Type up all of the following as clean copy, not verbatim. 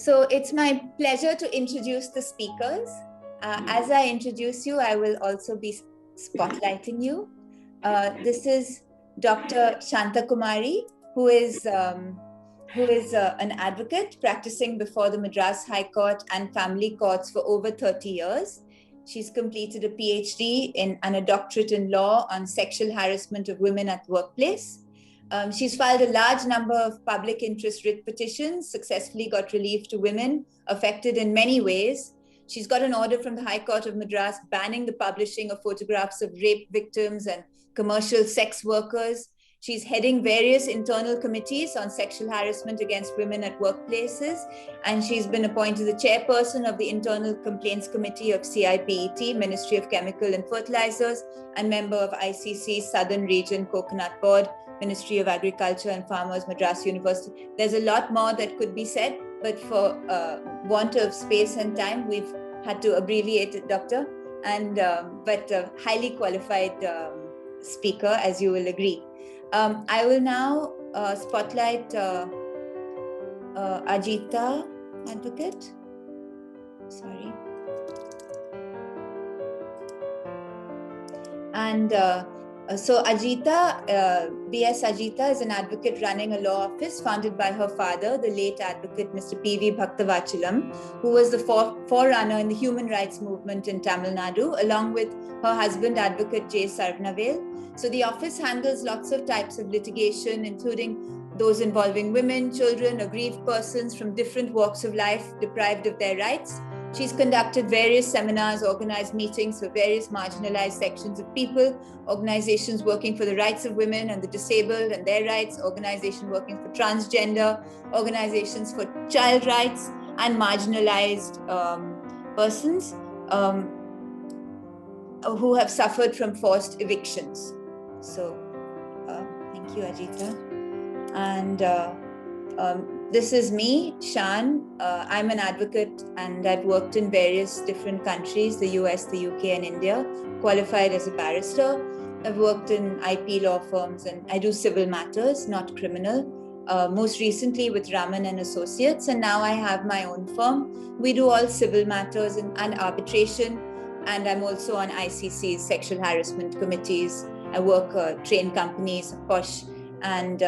So it's my pleasure to introduce the speakers. As I introduce you, I will also be spotlighting you. This is Dr. Shanta Kumari, who is an advocate practicing before the Madras High Court and family courts for over 30 years. She's completed a PhD and a doctorate in law on sexual harassment of women at workplace. She's filed a large number of public interest writ petitions, successfully got relief to women affected in many ways. She's got an order from the High Court of Madras banning the publishing of photographs of rape victims and commercial sex workers. She's heading various internal committees on sexual harassment against women at workplaces, and she's been appointed the chairperson of the Internal Complaints Committee of CIPET, Ministry of Chemical and Fertilizers, and member of ICC Southern Region Coconut Board, Ministry of Agriculture and Farmers, Madras University. There's a lot more that could be said, but for want of space and time, we've had to abbreviate it, Doctor, but a highly qualified speaker, as you will agree. I will now spotlight Ajita, advocate. Sorry. And so Ajita, B.S. Ajita is an advocate running a law office founded by her father, the late advocate Mr. P.V. Bhaktavachalam, who was the forerunner in the human rights movement in Tamil Nadu, along with her husband, advocate J. Sarvanavel. So the office handles lots of types of litigation, including those involving women, children, aggrieved persons from different walks of life deprived of their rights. She's conducted various seminars, organized meetings for various marginalized sections of people, organizations working for the rights of women and the disabled and their rights, organizations working for transgender, organizations for child rights and marginalized persons who have suffered from forced evictions. So thank you, Ajita. And this is me, Shan. I'm an advocate and I've worked in various different countries, the US, the UK and India, qualified as a barrister. I've worked in IP law firms and I do civil matters, not criminal. Most recently with Raman and Associates, and now I have my own firm. We do all civil matters and arbitration, and I'm also on ICC's sexual harassment committees. I work train companies, POSH, and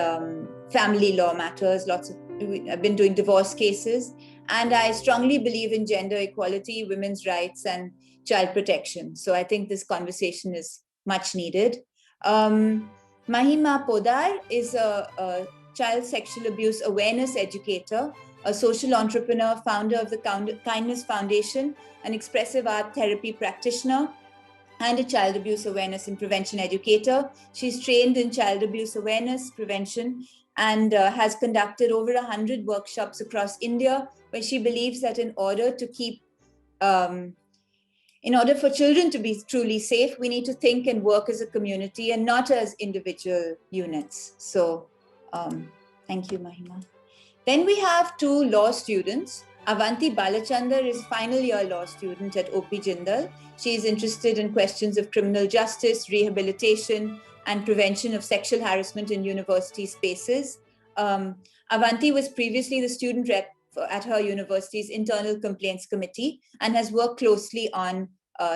family law matters. I've been doing divorce cases, and I strongly believe in gender equality, women's rights, and child protection. So I think this conversation is much needed. Mahima Podar is a child sexual abuse awareness educator, a social entrepreneur, founder of the Kindness Foundation, an expressive art therapy practitioner, and a child abuse awareness and prevention educator. She's trained in child abuse awareness, prevention, and has conducted over 100 workshops across India, where she believes that in order for children to be truly safe, we need to think and work as a community and not as individual units. So thank you, Mahima. Then we have two law students. Avanti Balachandar is a final year law student at OP Jindal. She is interested in questions of criminal justice, rehabilitation, and prevention of sexual harassment in university spaces. Avanti was previously the student rep at her university's Internal Complaints Committee and has worked closely on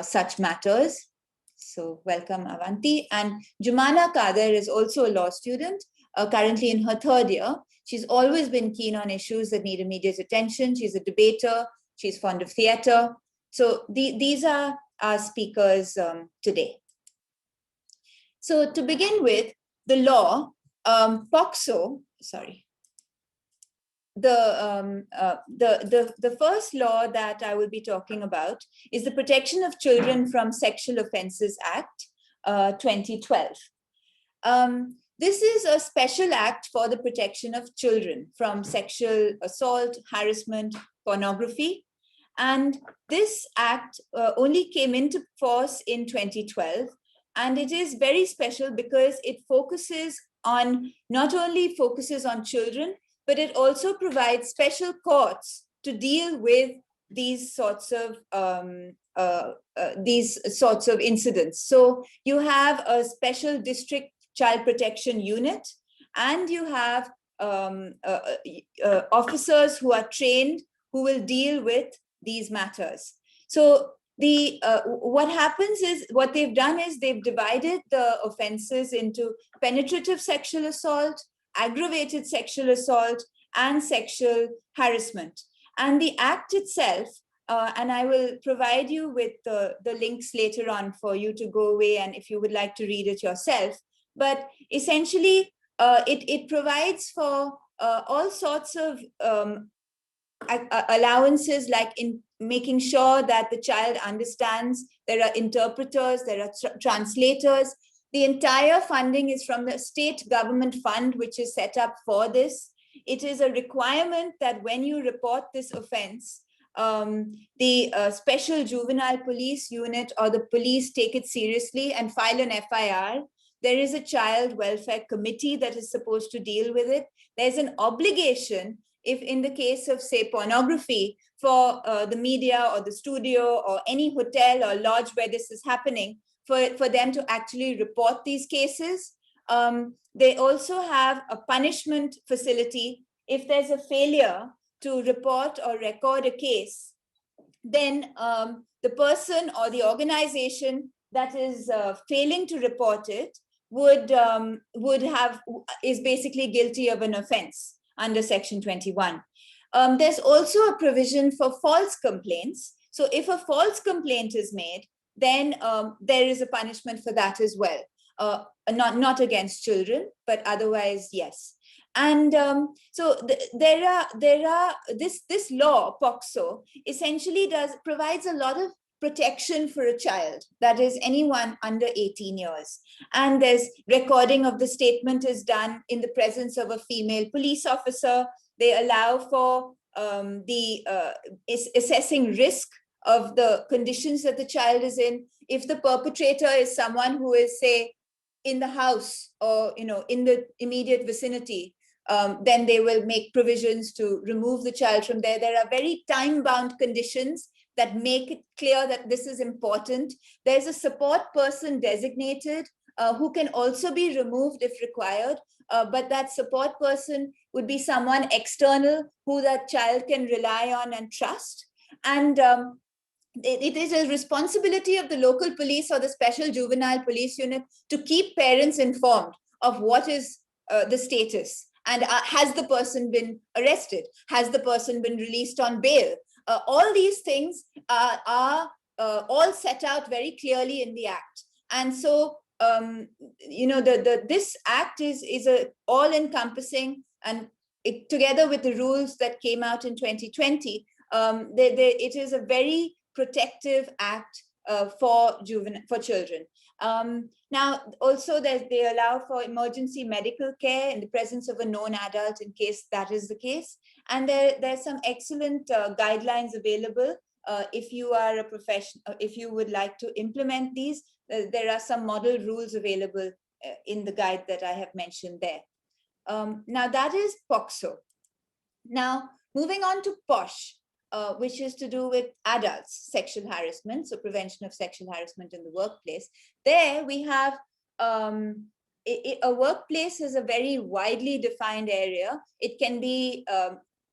such matters. So welcome, Avanti. And Jumana Kader is also a law student, currently in her third year. She's always been keen on issues that need immediate attention. She's a debater. She's fond of theater. So these are our speakers today. So to begin with, the law, POCSO, sorry. The first law that I will be talking about is the Protection of Children from Sexual Offences Act 2012. This is a special act for the protection of children from sexual assault, harassment, pornography. And this act only came into force in 2012. And it is very special because it not only focuses on children, but it also provides special courts to deal with these sorts of incidents. So you have a special district child protection unit, and you have officers who are trained, who will deal with these matters. So what happens is, what they've done is they've divided the offenses into penetrative sexual assault, aggravated sexual assault, and sexual harassment. And the act itself, and I will provide you with the links later on for you to go away, and if you would like to read it yourself. But essentially, it provides for all sorts of allowances, like in making sure that the child understands. There are interpreters, there are translators. The entire funding is from the state government fund, which is set up for this. It is a requirement that when you report this offense, the special juvenile police unit or the police take it seriously and file an FIR. There is a child welfare committee that is supposed to deal with it. There's an obligation, if in the case of, say, pornography, for the media or the studio or any hotel or lodge where this is happening, for them to actually report these cases. They also have a punishment facility. If there's a failure to report or record a case, then the person or the organization that is failing to report it is basically guilty of an offense under Section 21. There's also a provision for false complaints. So if a false complaint is made, then there is a punishment for that as well. Not against children, but otherwise, yes. And so this law, POCSO, essentially provides a lot of protection for a child, that is anyone under 18 years. And there's recording of the statement is done in the presence of a female police officer. They allow for assessing risk of the conditions that the child is in. If the perpetrator is someone who is, say, in the house or in the immediate vicinity, then they will make provisions to remove the child from there. There are very time-bound conditions that make it clear that this is important. There's a support person designated who can also be removed if required, but that support person would be someone external who that child can rely on and trust. And it is a responsibility of the local police or the special juvenile police unit to keep parents informed of what is the status. And has the person been arrested? Has the person been released on bail? All these things are all set out very clearly in the Act. And so, this Act is a all-encompassing, and together with the rules that came out in 2020, it is a very protective Act for children. Now, also they allow for emergency medical care in the presence of a known adult in case that is the case. And there's some excellent guidelines available if you are a professional, if you would like to implement these. There are some model rules available in the guide that I have mentioned there. Now that is POCSO. Now, moving on to POSH, which is to do with adults' sexual harassment, so prevention of sexual harassment in the workplace. There we have a workplace is a very widely defined area. It can be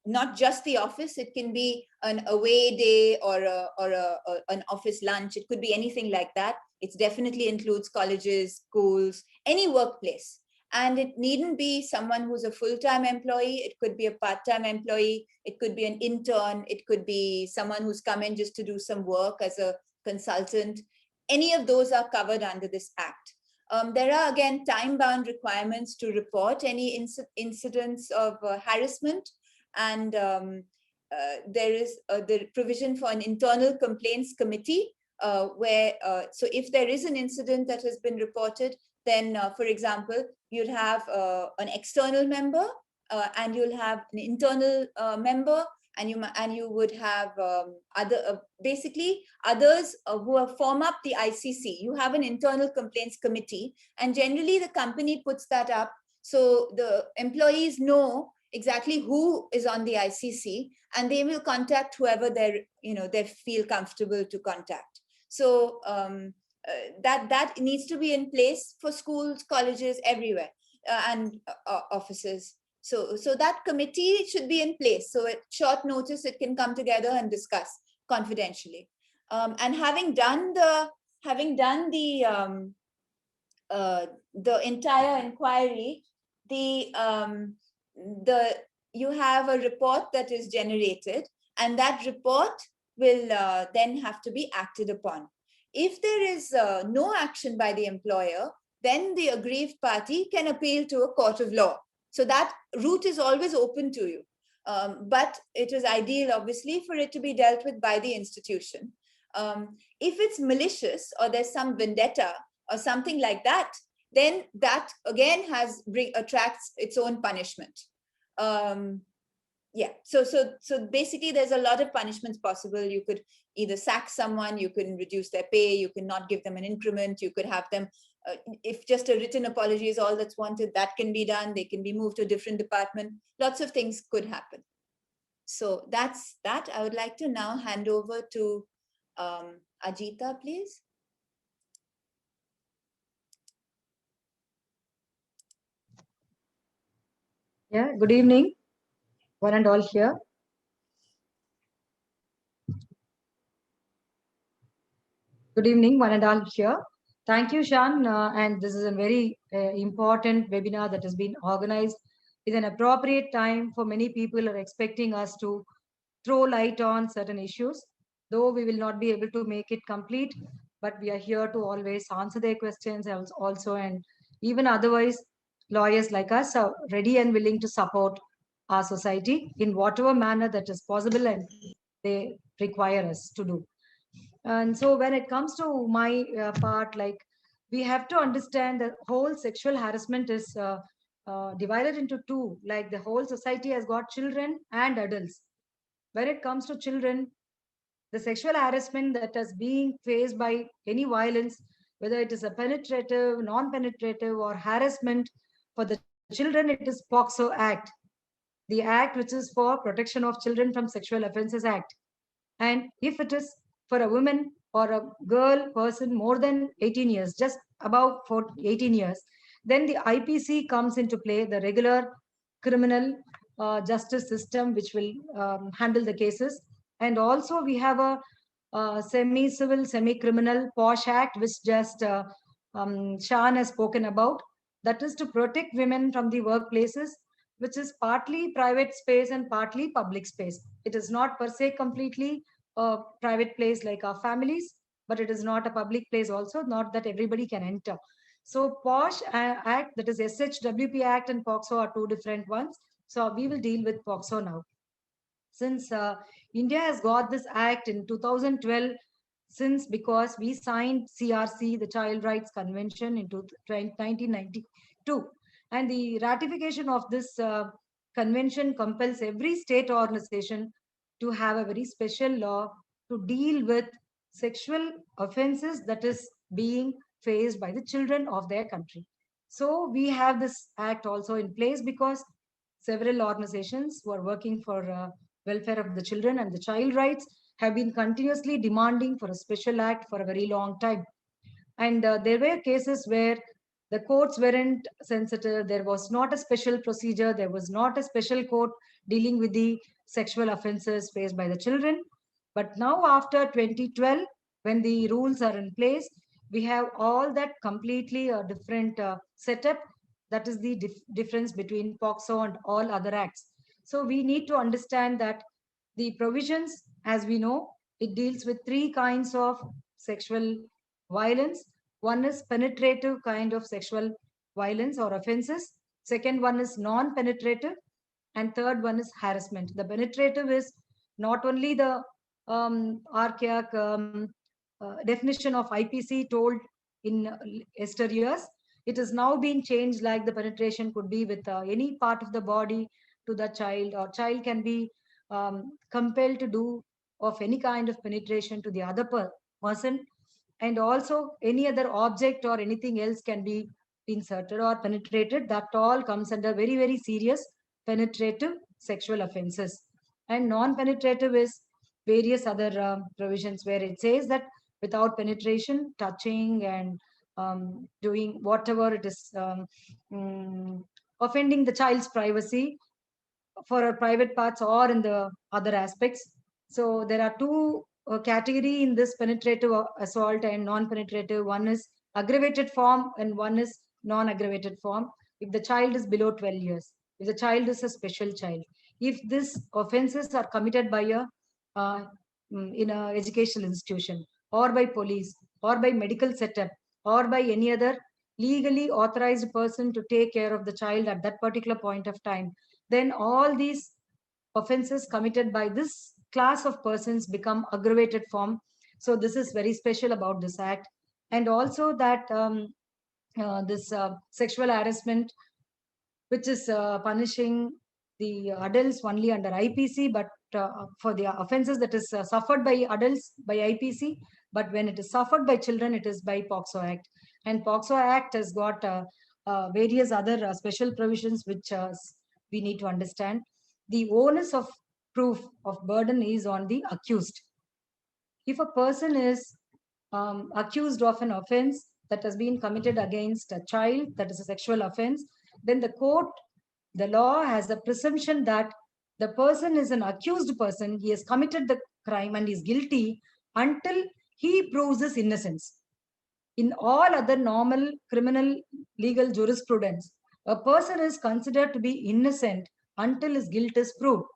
not just the office, it can be an away day or an office lunch. It could be anything like that. It definitely includes colleges, schools, any workplace. And it needn't be someone who's a full-time employee. It could be a part-time employee. It could be an intern. It could be someone who's come in just to do some work as a consultant. Any of those are covered under this Act. There are, again, time-bound requirements to report any incidents of harassment. And there is the provision for an internal complaints committee so if there is an incident that has been reported, then, for example, you'd have an external member and you'll have an internal member, and you would have basically others who form up the ICC. You have an internal complaints committee, and generally the company puts that up so the employees know exactly who is on the ICC, and they will contact whoever they feel comfortable to contact. So that needs to be in place for schools, colleges, everywhere, and offices. So that committee should be in place. So at short notice, it can come together and discuss confidentially. And having done the entire inquiry, the you have a report that is generated, and that report will then have to be acted upon. If there is no action by the employer, then the aggrieved party can appeal to a court of law. So that route is always open to you. But it is ideal, obviously, for it to be dealt with by the institution. If it's malicious or there's some vendetta or something like that, then that again attracts its own punishment. Yeah, so basically there's a lot of punishments possible. You could either sack someone, you can reduce their pay, you can not give them an increment, you could have them, if just a written apology is all that's wanted, that can be done. They can be moved to a different department. Lots of things could happen. So that's that. I would like to now hand over to Ajita, please. Yeah, good evening, one and all here. Good evening, one and all here. Thank you, Shan. And this is a very important webinar that has been organized. It's an appropriate time for many people are expecting us to throw light on certain issues. Though we will not be able to make it complete, but we are here to always answer their questions also. And even otherwise, lawyers like us are ready and willing to support our society in whatever manner that is possible and they require us to do. And so when it comes to my part, like we have to understand that whole sexual harassment is divided into two. Like the whole society has got children and adults. When it comes to children, the sexual harassment that is being faced by any violence, whether it is a penetrative, non-penetrative, or harassment for the children, it is POCSO Act, the act which is for protection of children from sexual offences Act. And if it is for a woman or a girl person more than 18 years, just about 18 years, then the IPC comes into play, the regular criminal justice system, which will handle the cases. And also we have a semi-civil, semi-criminal POSH Act, which just Shan has spoken about. That is to protect women from the workplaces, which is partly private space and partly public space. It is not per se completely a private place like our families, but it is not a public place also, not that everybody can enter. So POSH Act, that is SHWP Act and POCSO are two different ones. So we will deal with POCSO now. Since India has got this act in 2012, since because we signed CRC, the Child Rights Convention, in 1992. And the ratification of this convention compels every state organization to have a very special law to deal with sexual offenses that is being faced by the children of their country. So we have this act also in place because several organizations who are working for welfare of the children and the child rights have been continuously demanding for a special act for a very long time. And there were cases where the courts weren't sensitive. There was not a special procedure. There was not a special court dealing with the sexual offenses faced by the children. But now after 2012, when the rules are in place, we have all that completely a different setup. That is the difference between POCSO and all other acts. So we need to understand that the provisions, as we know, it deals with three kinds of sexual violence. One is penetrative kind of sexual violence or offenses. Second one is non-penetrative. And third one is harassment. The penetrative is not only the archaic definition of IPC told in yesteryears. It is now being changed, like the penetration could be with any part of the body to the child, or child can be compelled to do of any kind of penetration to the other person, and also any other object or anything else can be inserted or penetrated. That all comes under very, very serious penetrative sexual offenses. And non-penetrative is various other provisions where it says that without penetration, touching and doing whatever it is, offending the child's privacy for our private parts or in the other aspects. So there are two category in this penetrative assault and non-penetrative. One is aggravated form and one is non-aggravated form. If the child is below 12 years, if the child is a special child, if these offenses are committed by a uh, in a educational institution or by police or by medical setup or by any other legally authorized person to take care of the child at that particular point of time, then all these offenses committed by this class of persons become aggravated form. So this is very special about this act. And also that this sexual harassment, which is punishing the adults only under IPC, but for the offenses that is suffered by adults by IPC, but when it is suffered by children, it is by POXO Act. And POXO Act has got various other special provisions which we need to understand. The onus of proof of burden is on the accused. If a person is accused of an offense that has been committed against a child, that is a sexual offense, then the law has a presumption that the person is an accused person, he has committed the crime and is guilty until he proves his innocence. In all other normal criminal legal jurisprudence, a person is considered to be innocent until his guilt is proved.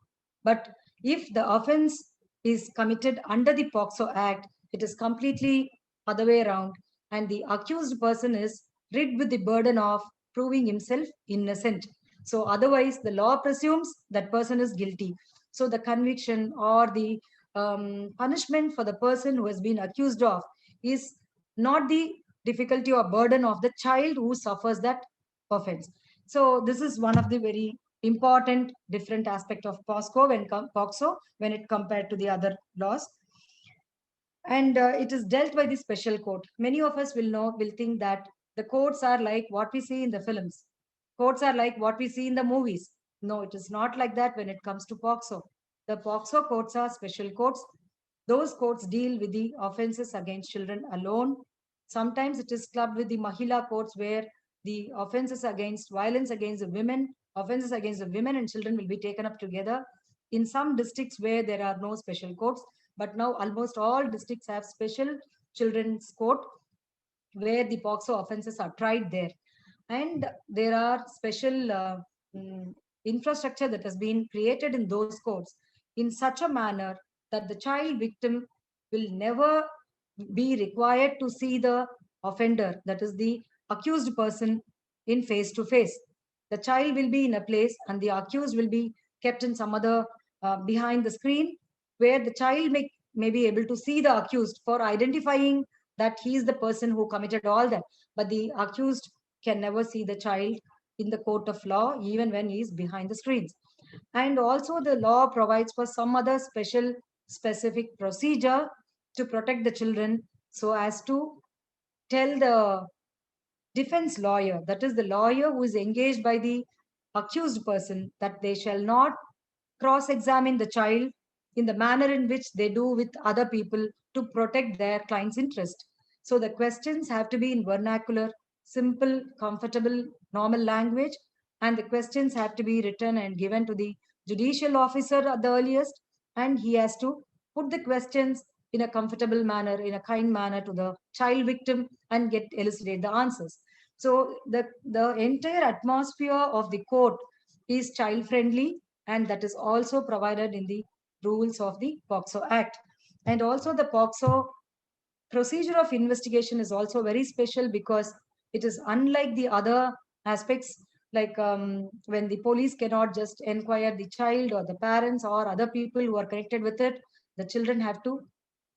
But if the offense is committed under the POXO Act, it is completely other way around, and the accused person is rid with the burden of proving himself innocent. So otherwise, the law presumes that person is guilty. So the conviction or the punishment for the person who has been accused of is not the difficulty or burden of the child who suffers that offense. So this is one of the very important different aspect of POXO when it compared to the other laws. And it is dealt by the special court. Many of us will think that the courts are like what we see in the films. Courts are like what we see in the movies. No, it is not like that when it comes to POXO. The POXO courts are special courts. Those courts deal with the offenses against children alone. Sometimes it is clubbed with the Mahila courts where the offenses against violence against the women, offenses against the women and children will be taken up together. In some districts where there are no special courts, but now almost all districts have special children's court where the POXO offenses are tried there. And there are special infrastructure that has been created in those courts in such a manner that the child victim will never be required to see the offender, that is the accused person, in face to face. The child will be in a place and the accused will be kept in some other behind the screen where the child may be able to see the accused for identifying that he is the person who committed all that. But the accused can never see the child in the court of law, even when he is behind the screens. And also the law provides for some other special specific procedure to protect the children so as to tell the defense lawyer, that is the lawyer who is engaged by the accused person, that they shall not cross-examine the child in the manner in which they do with other people to protect their client's interest. So the questions have to be in vernacular, simple, comfortable, normal language, and the questions have to be written and given to the judicial officer at the earliest, and he has to put the questions in a comfortable manner, in a kind manner to the child victim and get elucidate the answers. So the entire atmosphere of the court is child friendly, and that is also provided in the rules of the POXO Act. And also the POXO procedure of investigation is also very special because it is unlike the other aspects, like when the police cannot just inquire the child or the parents or other people who are connected with it. The children have to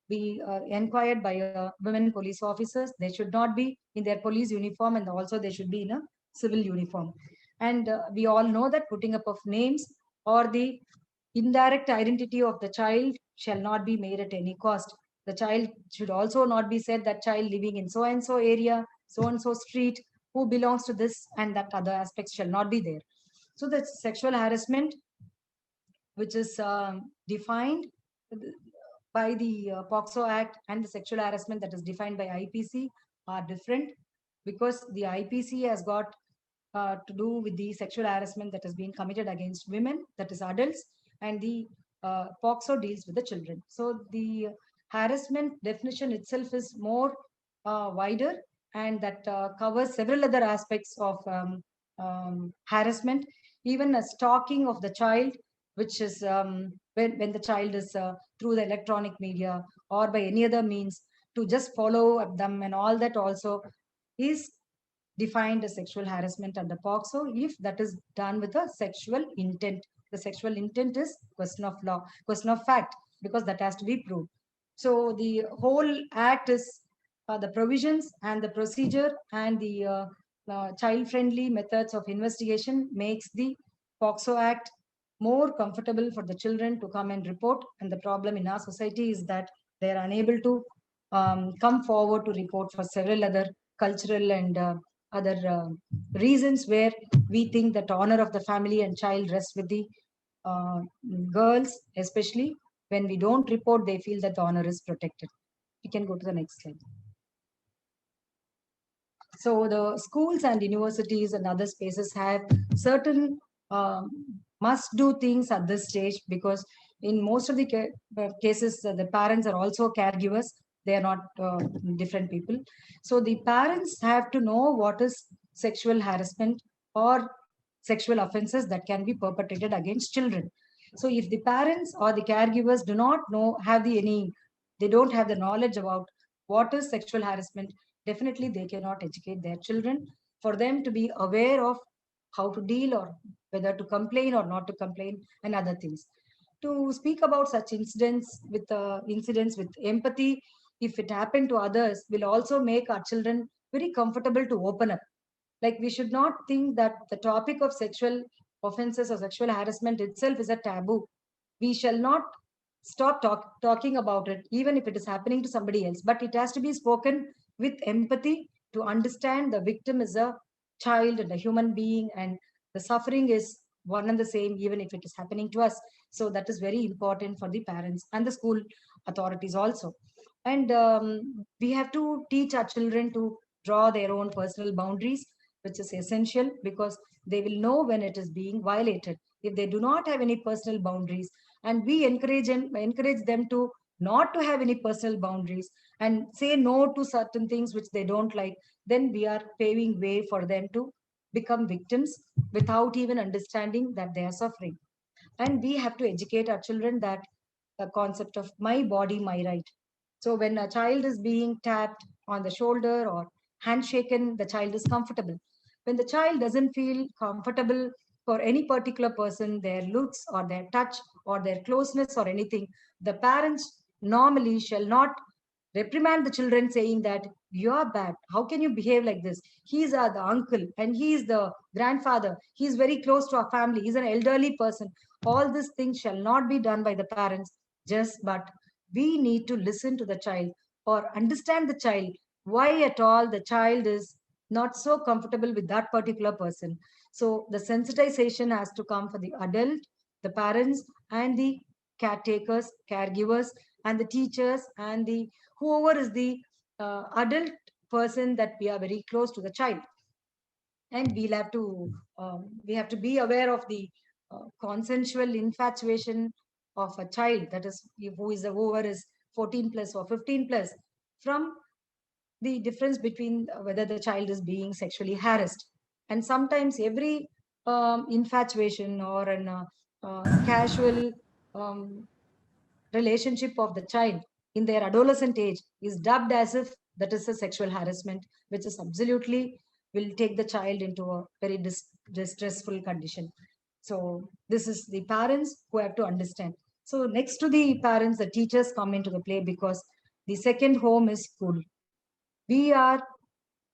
be inquired by women police officers. They should not be in their police uniform, and also they should be in a civil uniform. And we all know that putting up of names or the indirect identity of the child shall not be made at any cost. The child should also not be said that child living in so and so area, so and so street, who belongs to this, and that other aspects shall not be there. So the sexual harassment, which is defined by the POXO Act, and the sexual harassment that is defined by IPC are different, because the IPC has got to do with the sexual harassment that has been committed against women, that is adults, and the POCSO deals with the children. So the harassment definition itself is more wider, and that covers several other aspects of harassment, even a stalking of the child, which is when the child is through the electronic media or by any other means to just follow up them, and all that also is defined as sexual harassment under POCSO if that is done with a sexual intent. The sexual intent is question of law, question of fact, because that has to be proved. So the whole act is the provisions and the procedure and the child-friendly methods of investigation makes the POCSO Act more comfortable for the children to come and report. And the problem in our society is that they are unable to come forward to report for several other cultural and other reasons where we think that honor of the family and child rests with the girls, especially when we don't report, they feel that the honor is protected. You can go to the next slide. So the schools and universities and other spaces have certain must do things at this stage, because in most of the cases, the parents are also caregivers. They are not different people. So the parents have to know what is sexual harassment or sexual offenses that can be perpetrated against children. So if the parents or the caregivers do not know, they don't have the knowledge about what is sexual harassment, definitely they cannot educate their children for them to be aware of how to deal or whether to complain or not to complain and other things. To speak about such incidents with empathy, if it happened to others, will also make our children very comfortable to open up. Like, we should not think that the topic of sexual offenses or sexual harassment itself is a taboo. We shall not stop talking about it, even if it is happening to somebody else. But it has to be spoken with empathy to understand the victim is a child and a human being, and the suffering is one and the same, even if it is happening to us. So that is very important for the parents and the school authorities also. And we have to teach our children to draw their own personal boundaries, which is essential because they will know when it is being violated. If they do not have any personal boundaries, and we encourage them to not to have any personal boundaries and say no to certain things which they don't like, then we are paving way for them to become victims without even understanding that they are suffering. And we have to educate our children that the concept of my body, my right. So when a child is being tapped on the shoulder or handshaken, the child is comfortable. When the child doesn't feel comfortable for any particular person, their looks or their touch or their closeness or anything, the parents normally shall not reprimand the children saying that you are bad. How can you behave like this? He's the uncle and he is the grandfather. He's very close to our family. He's an elderly person. All these things shall not be done by the parents. But we need to listen to the child or understand the child. Why at all the child is not so comfortable with that particular person. So the sensitization has to come for the adult, the parents, and the caretakers, caregivers, and the teachers, and the whoever is the adult person that we are very close to the child. And we have to be aware of the consensual infatuation of a child, that is whoever is 14 plus or 15 plus, from the difference between whether the child is being sexually harassed. And sometimes every infatuation or an casual relationship of the child in their adolescent age is dubbed as if that is a sexual harassment, which is absolutely will take the child into a very distressful condition. So this is the parents who have to understand. So next to the parents, the teachers come into the play, because the second home is school. We are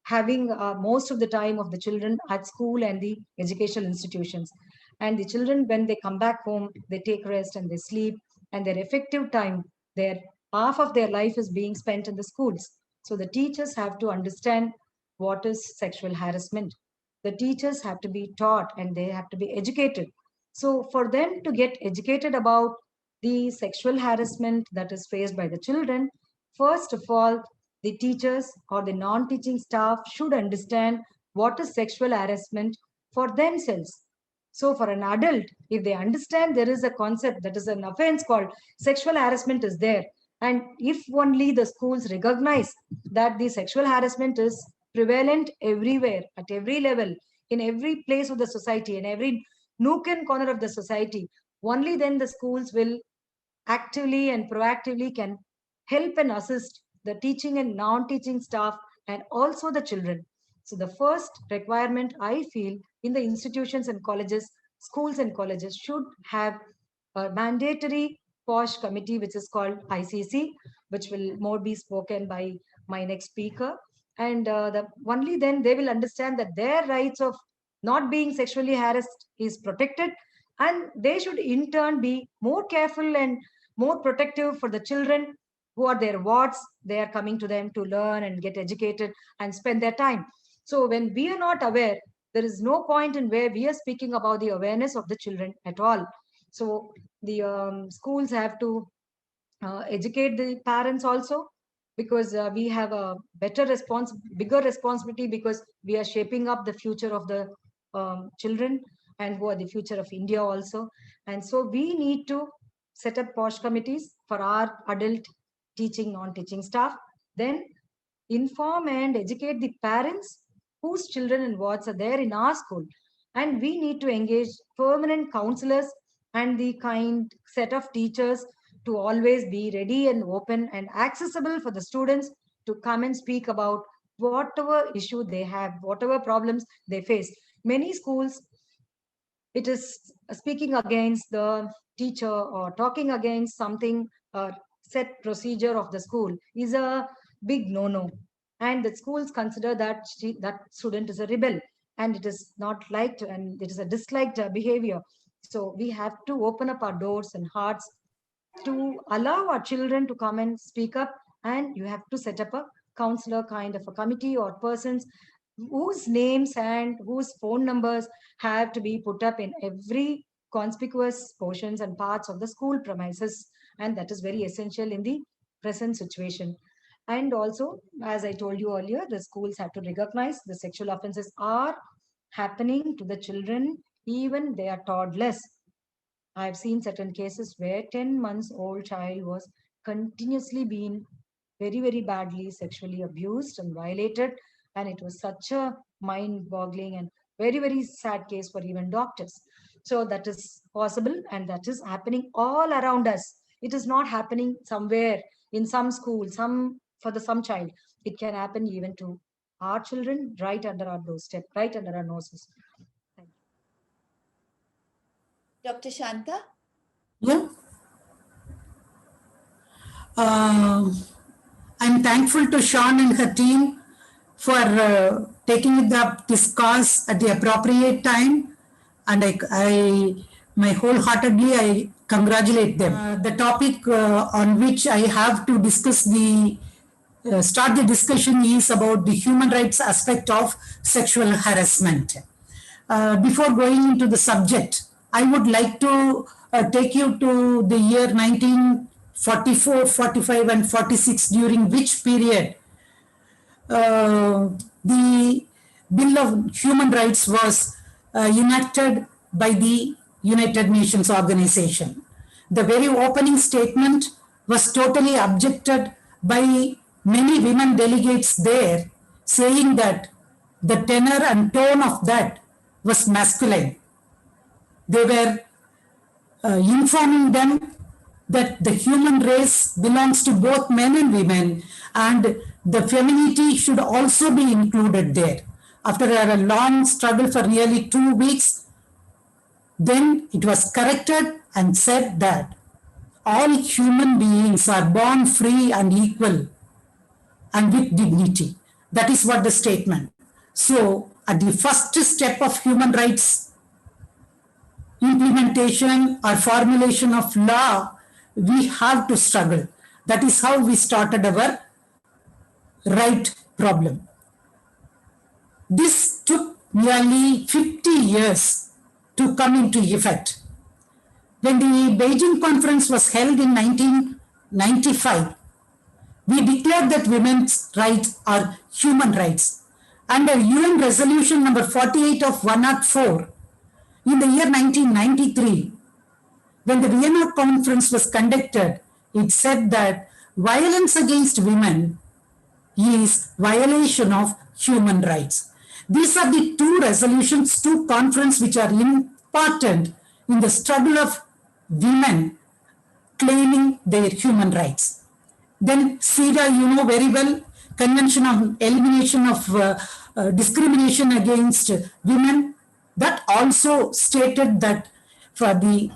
having most of the time of the children at school and the educational institutions. And the children, when they come back home, they take rest and they sleep, and their effective time, their half of their life is being spent in the schools. So the teachers have to understand what is sexual harassment. The teachers have to be taught and they have to be educated. So for them to get educated about the sexual harassment that is faced by the children, first of all, the teachers or the non-teaching staff should understand what is sexual harassment for themselves. So for an adult, if they understand there is a concept that is an offense called sexual harassment is there, and if only the schools recognize that the sexual harassment is prevalent everywhere, at every level, in every place of the society, in every nook and corner of the society, only then the schools will actively and proactively can help and assist the teaching and non-teaching staff and also the children. So the first requirement I feel in the institutions and colleges, schools and colleges should have a mandatory POSH committee, which is called ICC, which will more be spoken by my next speaker. And only then they will understand that their rights of not being sexually harassed is protected, and they should in turn be more careful and more protective for the children who are their wards. They are coming to them to learn and get educated and spend their time. So when we are not aware, there is no point in where we are speaking about the awareness of the children at all. So the schools have to educate the parents also, because we have a bigger responsibility, because we are shaping up the future of the children and who are the future of India also. And so we need to set up POSH committees for our adult teaching, non-teaching staff, then inform and educate the parents whose children and wards are there in our school. And we need to engage permanent counselors and the kind set of teachers to always be ready and open and accessible for the students to come and speak about whatever issue they have, whatever problems they face. Many schools, it is speaking against the teacher or talking against something, set procedure of the school is a big no-no. And the schools consider that that student is a rebel, and it is not liked, and it is a disliked behavior. So we have to open up our doors and hearts to allow our children to come and speak up, and you have to set up a counselor kind of a committee or persons whose names and whose phone numbers have to be put up in every conspicuous portions and parts of the school premises. And that is very essential in the present situation. And also, as I told you earlier, the schools have to recognize the sexual offenses are happening to the children, even they are toddlers. I've seen certain cases where 10 months old child was continuously being very, very badly sexually abused and violated. And it was such a mind-boggling and very, very sad case for even doctors. So that is possible, and that is happening all around us. It is not happening somewhere in some school, some child. It can happen even to our children right under our doorstep, right under our noses. Thank you. Dr. Shanta? Yeah. I'm thankful to Sean and her team for taking this cause at the appropriate time, and I wholeheartedly I congratulate them. The topic on which I have to discuss start the discussion is about the human rights aspect of sexual harassment. Before going into the subject, I would like to take you to the year 1944, 45 and 46, during which period the Bill of Human Rights was enacted by the United Nations Organization. The very opening statement was totally objected by many women delegates there, saying that the tenor and tone of that was masculine. They were informing them that the human race belongs to both men and women, and the femininity should also be included there. After a long struggle for nearly 2 weeks, then it was corrected and said that all human beings are born free and equal and with dignity. That is what the statement. So, at the first step of human rights implementation or formulation of law, we have to struggle. That is how we started our right problem. This took nearly 50 years to come into effect. When the Beijing Conference was held in 1995, we declared that women's rights are human rights. under UN Resolution number 48 of 104 in the year 1993, when the Vienna Conference was conducted, it said that violence against women is violation of human rights. These are the two resolutions, two conferences which are important in the struggle of women claiming their human rights. Then CEDAW, you know very well, Convention on Elimination of Discrimination Against Women, that also stated that for the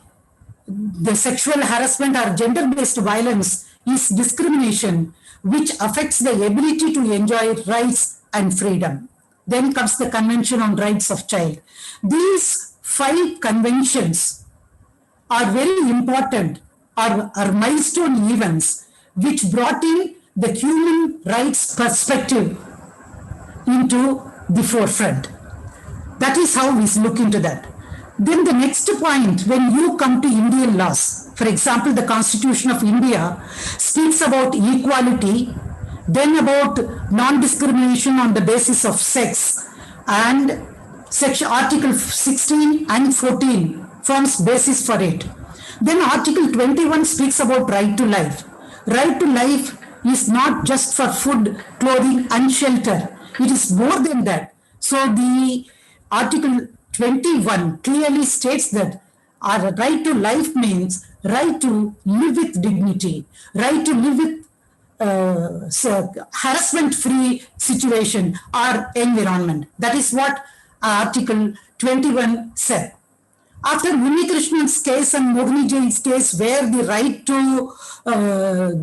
sexual harassment or gender-based violence is discrimination which affects the ability to enjoy rights and freedom. Then comes the Convention on Rights of Child. These 5 conventions are very important, are milestone events which brought in the human rights perspective into the forefront. That is how we look into that. Then the next point, when you come to Indian laws, for example, the Constitution of India speaks about equality, then about non-discrimination on the basis of sex, and Article 16 and 14 forms basis for it. Then Article 21 speaks about right to life. Right to life is not just for food, clothing, and shelter. It is more than that. So the Article 21 clearly states that our right to life means right to live with dignity, right to live with harassment-free situation or environment. That is what Article 21 said. After Unnikrishna's case and Mohini Jain's case, where the right to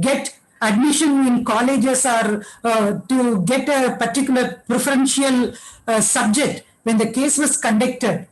get admission in colleges or to get a particular preferential subject, when the case was conducted,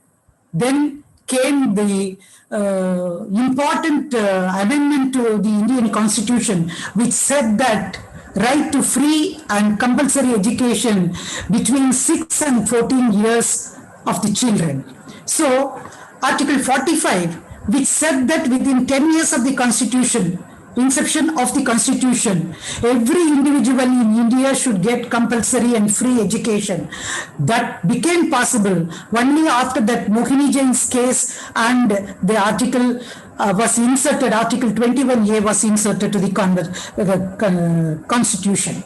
then came the important amendment to the Indian Constitution, which said that right to free and compulsory education between 6 and 14 years of the children. So, Article 45, which said that within 10 years of the Constitution, inception of the Constitution, every individual in India should get compulsory and free education. That became possible only after that Mohini Jain's case, and the article was inserted, Article 21A was inserted to the Constitution.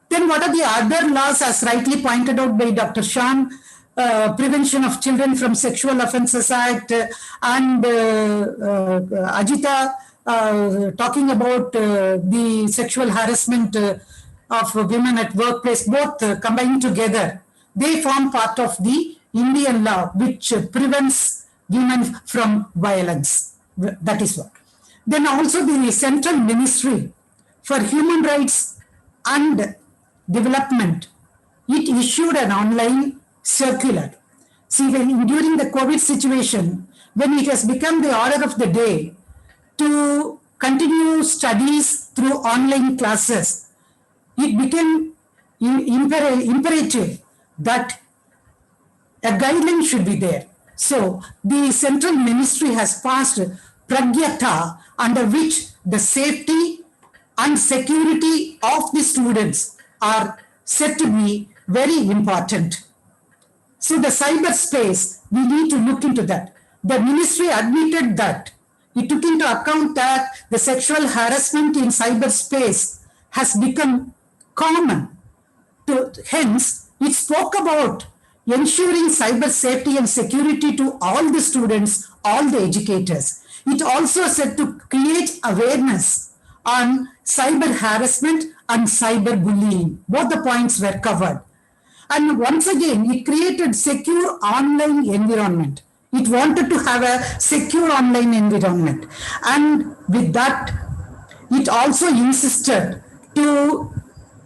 Then what are the other laws, as rightly pointed out by Dr. Shan? Prevention of Children from Sexual Offences Act, and Ajita talking about the sexual harassment of women at workplace, both combined together. They form part of the Indian law which prevents women from violence. That is what. Then also the Central Ministry for Human Rights and Development, it issued an online circular. See, during the COVID situation, when it has become the order of the day to continue studies through online classes, it became imperative that a guideline should be there. So the Central Ministry has passed Pragyata, under which the safety and security of the students are said to be very important. So the cyberspace, we need to look into that. The ministry admitted that. It took into account that the sexual harassment in cyberspace has become common. Hence, it spoke about ensuring cyber safety and security to all the students, all the educators. It also said to create awareness on cyber harassment and cyber bullying. Both the points were covered. And once again, it created secure online environment. It wanted to have a secure online environment. And with that, it also insisted to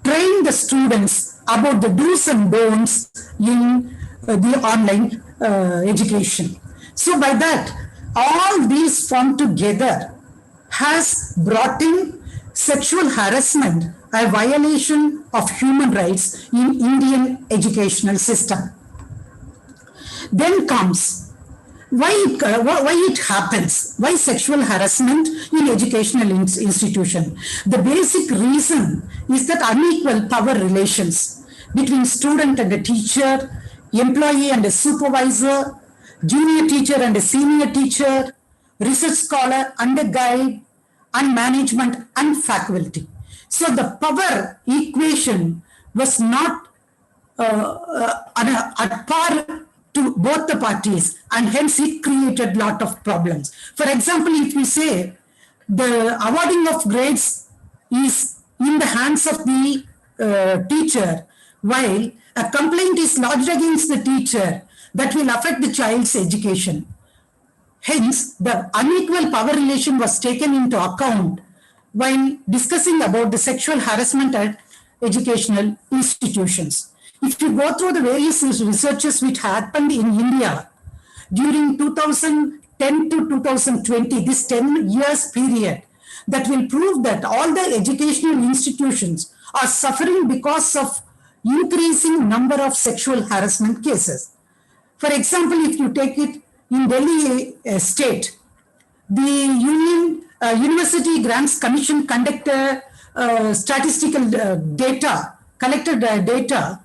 train the students about the do's and don'ts in the online education. So by that, all these formed together has brought in sexual harassment, a violation of human rights in Indian educational system. Then comes why it happens, why sexual harassment in educational institution. The basic reason is that unequal power relations. between student and a teacher, employee and a supervisor, junior teacher and a senior teacher, research scholar and a guide, and management and faculty. So the power equation was not at par to both the parties, and hence it created lot of problems. For example, if we say the awarding of grades is in the hands of the teacher, while a complaint is lodged against the teacher, that will affect the child's education. Hence, the unequal power relation was taken into account while discussing about the sexual harassment at educational institutions. If you go through the various researches which happened in India during 2010 to 2020, this 10 years period, that will prove that all the educational institutions are suffering because of increasing number of sexual harassment cases. For example, if you take it in Delhi state, the University Grants Commission conducted statistical collected data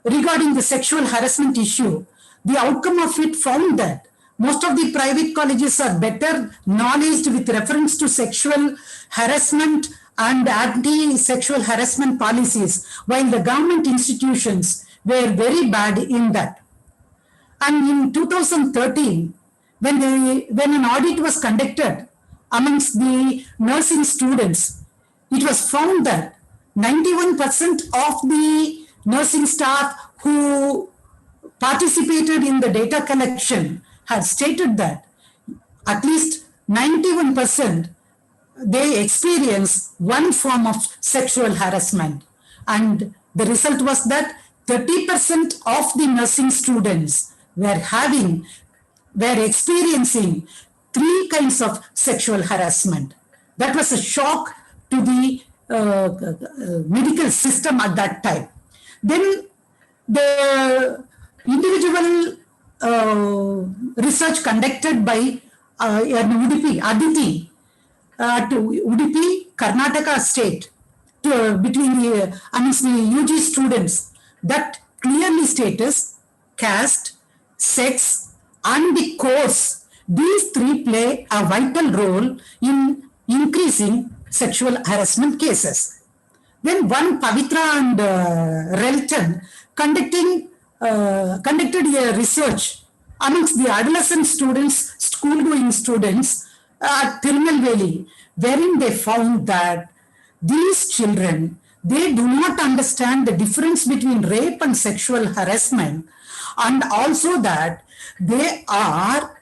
regarding the sexual harassment issue. The outcome of it found that most of the private colleges are better knowledge with reference to sexual harassment and anti-sexual harassment policies, while the government institutions were very bad in that. And in 2013, when an audit was conducted amongst the nursing students, it was found that 91% of the nursing staff who participated in the data collection had stated that at least 91% they experience one form of sexual harassment. And the result was that 30% of the nursing students were experiencing 3 kinds of sexual harassment. That was a shock to the medical system at that time. Then the individual research conducted by Aditi to Udupi, Karnataka state, between amongst the UG students, that clearly states caste, sex, and the course. These 3 play a vital role in increasing sexual harassment cases. Then one Pavitra and Relton conducted a research amongst the adolescent students, school-going students at Tirunelveli, wherein they found that these children, they do not understand the difference between rape and sexual harassment, and also that they are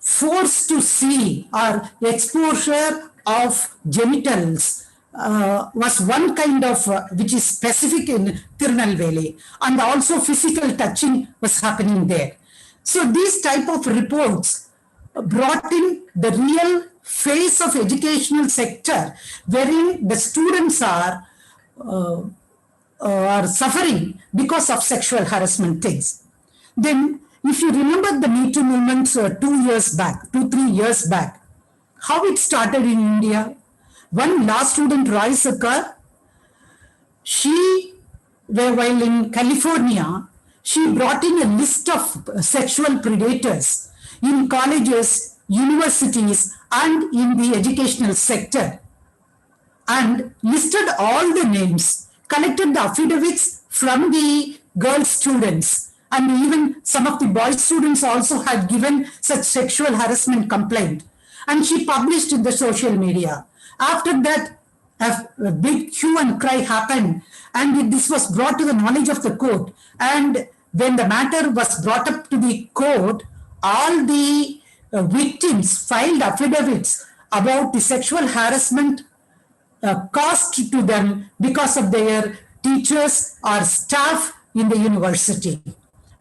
forced to see or exposure of genitals was one kind of which is specific in Tirunelveli, and also physical touching was happening there. So these type of reports brought in the real face of educational sector, wherein the students are suffering because of sexual harassment things. Then if you remember the Me Too movement 2 years back, 2-3 years back, how it started in India. One law student, Roy Sakar, while in California, she brought in a list of sexual predators in colleges, universities, and in the educational sector, and listed all the names, collected the affidavits from the girl students, and even some of the boy students also had given such sexual harassment complaint. And she published in the social media. After that, a big hue and cry happened, and this was brought to the knowledge of the court. And when the matter was brought up to the court, all the victims filed affidavits about the sexual harassment caused to them because of their teachers or staff in the university.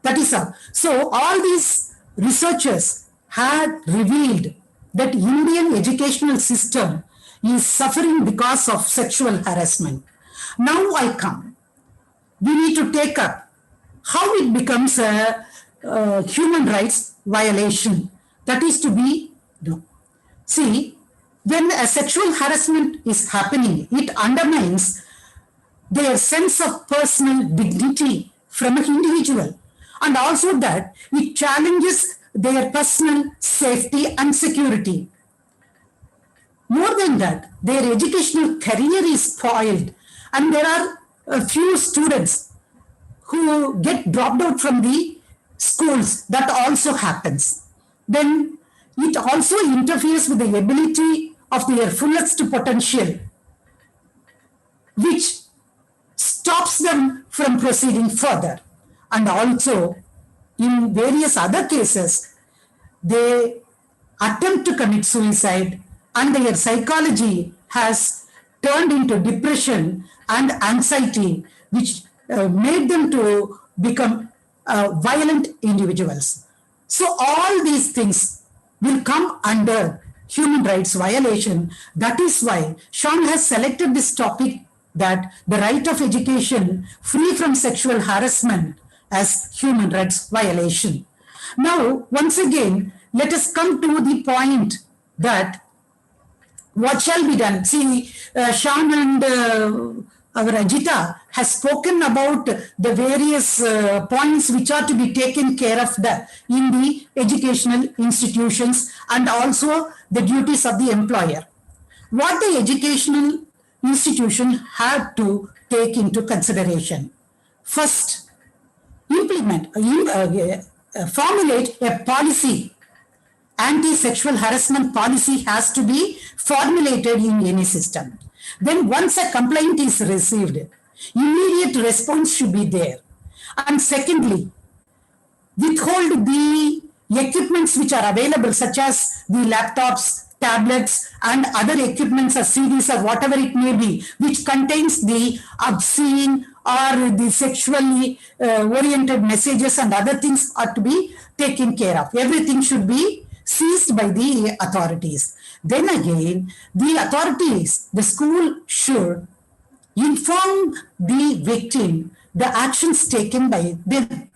That is how. So all these researchers had revealed that Indian educational system is suffering because of sexual harassment. Now I come. We need to take up how it becomes a human rights violation. That is to be, see, when a sexual harassment is happening, it undermines their sense of personal dignity from an individual, and also that it challenges their personal safety and security. More than that, their educational career is spoiled, and there are a few students who get dropped out from the schools. That also happens. Then it also interferes with the ability of their fullest potential, which stops them from proceeding further. And also, in various other cases, they attempt to commit suicide, and their psychology has turned into depression and anxiety, which made them to become violent individuals. So all these things will come under human rights violation. That is why Sean has selected this topic, that the right of education free from sexual harassment as human rights violation. Now, once again, let us come to the point that what shall be done. See, Sean and our Ajita has spoken about the various points which are to be taken care of in the educational institutions, and also the duties of the employer. What the educational institution have to take into consideration. First, formulate a policy. Anti-sexual harassment policy has to be formulated in any system. Then once a complaint is received, immediate response should be there. And secondly, withhold the equipments which are available, such as the laptops, tablets, and other equipments or CDs or whatever it may be, which contains the obscene or the sexually oriented messages and other things are to be taken care of. Everything should be seized by the authorities. Then again, the authorities, the school should inform the victim the actions taken by them.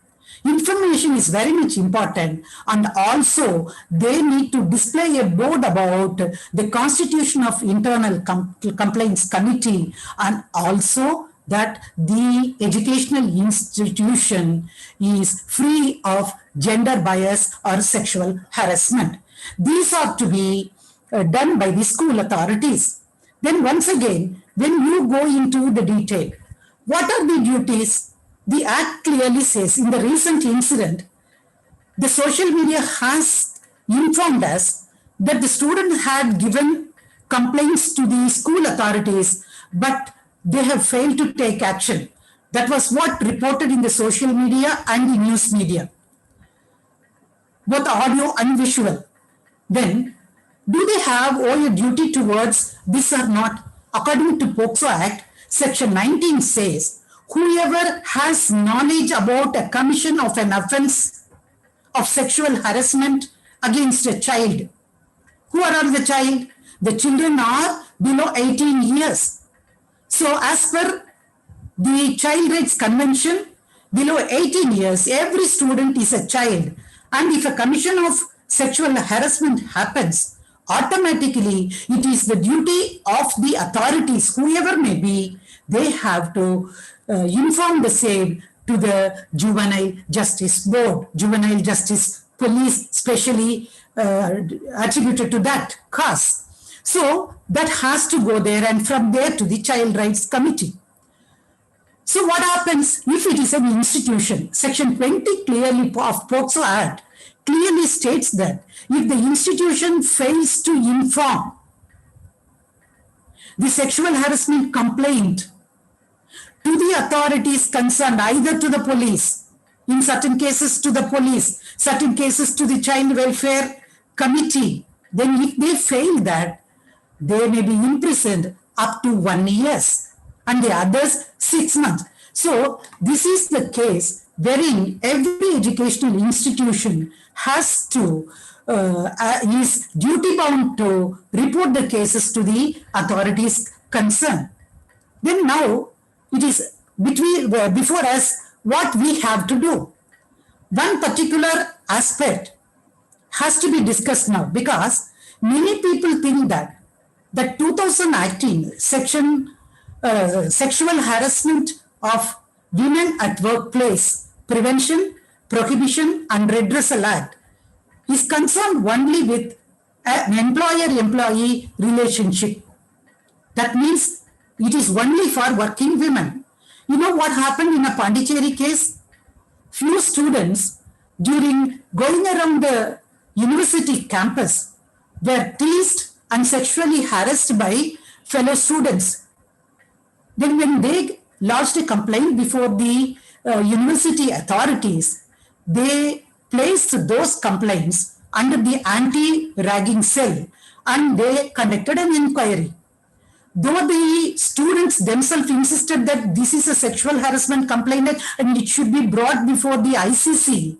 Information is very much important, and also they need to display a board about the constitution of internal complaints committee, and also that the educational institution is free of gender bias or sexual harassment. These are to be done by the school authorities. Then once again, when you go into the detail, what are the duties? The Act clearly says, in the recent incident, the social media has informed us that the student had given complaints to the school authorities, but they have failed to take action. That was what reported in the social media and the news media, both audio and visual. Then, do they have a duty towards this or not? According to POCSO Act, Section 19 says, whoever has knowledge about a commission of an offense of sexual harassment against a child. Who are the child? The children are below 18 years. So as per the Child Rights Convention, below 18 years, every student is a child. And if a commission of sexual harassment happens, automatically it is the duty of the authorities, whoever may be, they have to inform the same to the Juvenile Justice Board, Juvenile Justice Police, specially attributed to that cause. So that has to go there, and from there to the Child Rights Committee. So what happens if it is an institution? Section 20 clearly of POCSO Act clearly states that if the institution fails to inform the sexual harassment complaint to the authorities concerned, either to the police, in certain cases to the police, certain cases to the Child Welfare Committee, then if they fail that, they may be imprisoned up to 1 year, and the others 6 months. So this is the case wherein every educational institution has to is duty bound to report the cases to the authorities concerned. Then now it is before us what we have to do. One particular aspect has to be discussed now, because many people think that the 2018 section Sexual Harassment of Women at Workplace Prevention, Prohibition and Redressal Act is concerned only with an employer-employee relationship. That means it is only for working women. You know what happened in a Pondicherry case? Few students during going around the university campus were teased and sexually harassed by fellow students. Then when they lodged a complaint before the university authorities, they placed those complaints under the anti-ragging cell and they conducted an inquiry. Though the students themselves insisted that this is a sexual harassment complaint and it should be brought before the ICC,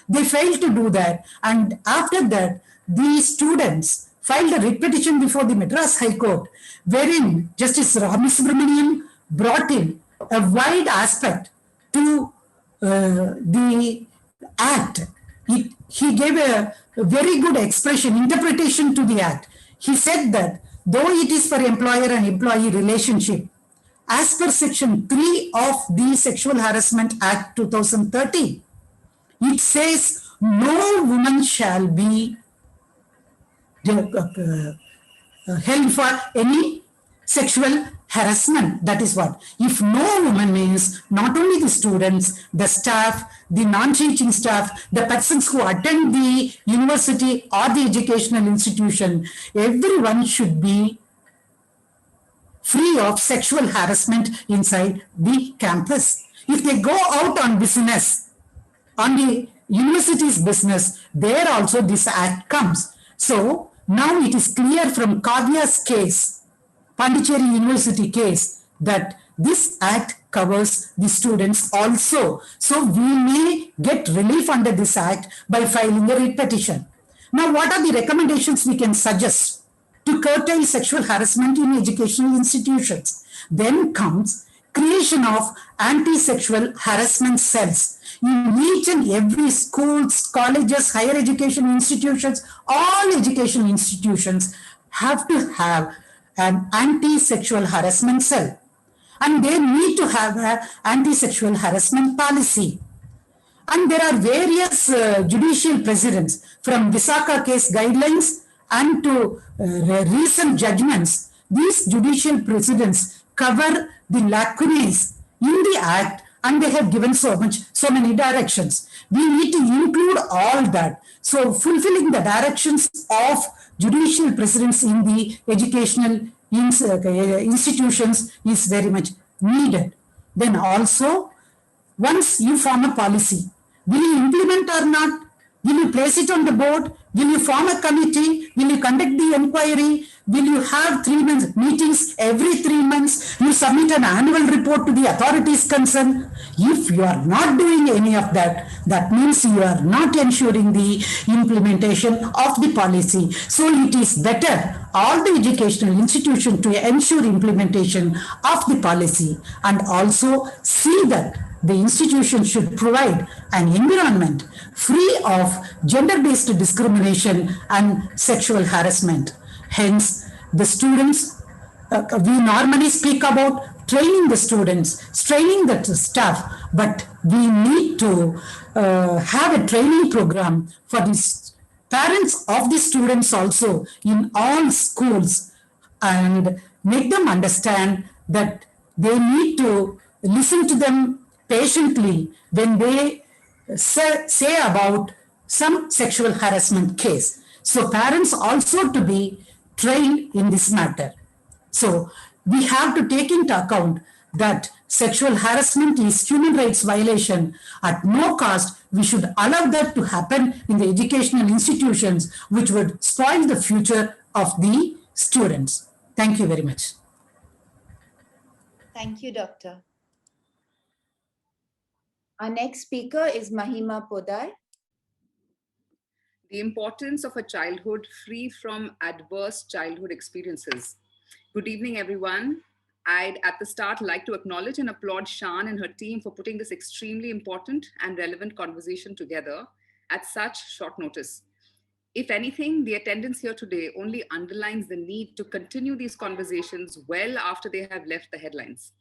they failed to do that. And after that, the students filed a writ petition before the Madras High Court, wherein Justice Rami Subramanian brought in a wide aspect to the act. He gave a very good expression, interpretation to the act. He said that though it is for employer and employee relationship, as per section 3 of the Sexual Harassment Act 2013, it says no woman shall be held for any sexual harassment. That is what. If no woman means not only the students, the staff, the non-teaching staff, the persons who attend the university or the educational institution, everyone should be free of sexual harassment inside the campus. If they go out on business, on the university's business, there also this act comes. So now it is clear from Kavya's case, Pondicherry University case, that this act covers the students also. So we may get relief under this act by filing a writ petition. Now, what are the recommendations we can suggest to curtail sexual harassment in educational institutions? Then comes creation of anti-sexual harassment cells in each and every schools, colleges, higher education institutions. All educational institutions have to have an anti-sexual harassment cell, and they need to have an anti-sexual harassment policy. And there are various judicial precedents from Visakha case guidelines and to recent judgments. These judicial precedents cover the lacunae in the act, and they have given so many directions. We need to include all that. So fulfilling the directions of judicial precedents in the educational institutions is very much needed. Then also, once you form a policy, will you implement or not? Will you place it on the board? Will you form a committee? Will you conduct the inquiry? Will you have 3 months meetings every 3 months? You submit an annual report to the authorities concerned. If you are not doing any of that, that means you are not ensuring the implementation of the policy. So it is better all the educational institutions to ensure implementation of the policy and also see that the institution should provide an environment free of gender-based discrimination and sexual harassment. Hence, the students, we normally speak about training the students, training the staff, but we need to have a training program for the parents of the students also in all schools and make them understand that they need to listen to them patiently when they say about some sexual harassment case. So parents also to be trained in this matter. So we have to take into account that sexual harassment is human rights violation. At no cost, we should allow that to happen in the educational institutions, which would spoil the future of the students. Thank you very much. Thank you, Doctor. Our next speaker is Mahima Podar. The importance of a childhood free from adverse childhood experiences. Good evening, everyone. I'd at the start like to acknowledge and applaud Shan and her team for putting this extremely important and relevant conversation together at such short notice. If anything, the attendance here today only underlines the need to continue these conversations well after they have left the headlines.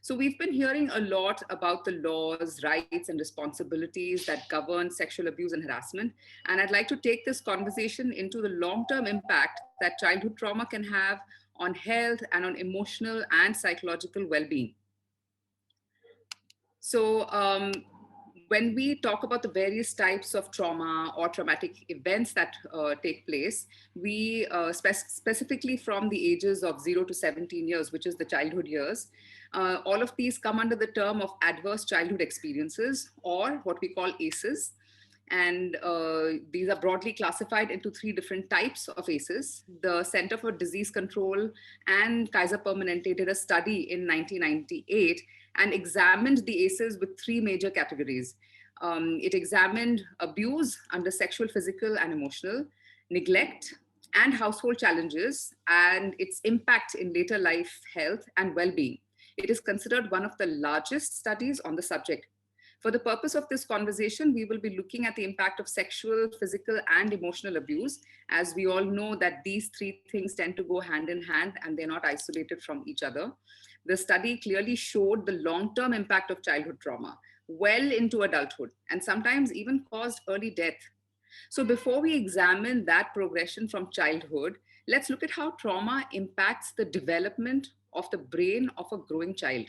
So we've been hearing a lot about the laws, rights, and responsibilities that govern sexual abuse and harassment. And I'd like to take this conversation into the long-term impact that childhood trauma can have on health and on emotional and psychological well-being. So when we talk about the various types of trauma or traumatic events that take place, we specifically from the ages of 0 to 17 years, which is the childhood years, all of these come under the term of adverse childhood experiences, or what we call ACEs. And these are broadly classified into 3 different types of ACEs. The Center for Disease Control and Kaiser Permanente did a study in 1998 and examined the ACEs with 3 major categories. It examined abuse under sexual, physical, and emotional, neglect, and household challenges, and its impact in later life health and well-being. It is considered one of the largest studies on the subject. For the purpose of this conversation, we will be looking at the impact of sexual, physical, and emotional abuse, as we all know that these 3 things tend to go hand in hand and they're not isolated from each other. The study clearly showed the long-term impact of childhood trauma well into adulthood, and sometimes even caused early death. So before we examine that progression from childhood, let's look at how trauma impacts the development of the brain of a growing child.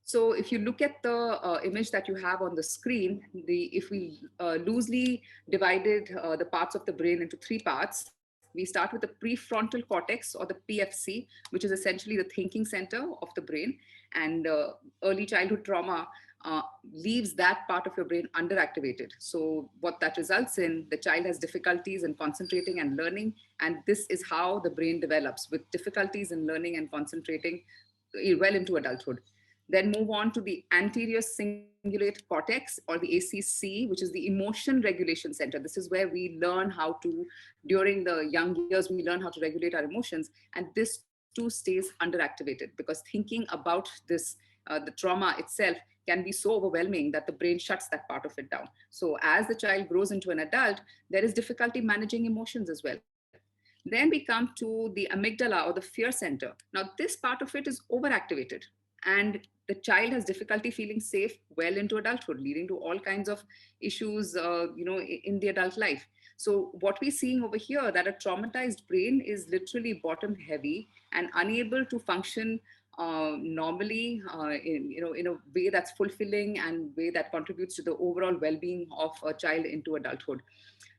So if you look at the image that you have on the screen, if we loosely divided the parts of the brain into 3 parts, we start with the prefrontal cortex, or the PFC, which is essentially the thinking center of the brain. And early childhood trauma leaves that part of your brain underactivated. So what that results in, the child has difficulties in concentrating and learning. And this is how the brain develops, with difficulties in learning and concentrating well into adulthood. Then move on to the anterior cingulate cortex, or the ACC, which is the emotion regulation center. This is where we learn how to, during the young years, we learn how to regulate our emotions. And this too stays underactivated, because thinking about this, the trauma itself, can be so overwhelming that the brain shuts that part of it down. So as the child grows into an adult, there is difficulty managing emotions as well. Then we come to the amygdala, or the fear center. Now this part of it is overactivated, and the child has difficulty feeling safe well into adulthood, leading to all kinds of issues, in the adult life. So what we're seeing over here, that a traumatized brain is literally bottom heavy and unable to function normally in a way that's fulfilling and way that contributes to the overall well-being of a child into adulthood.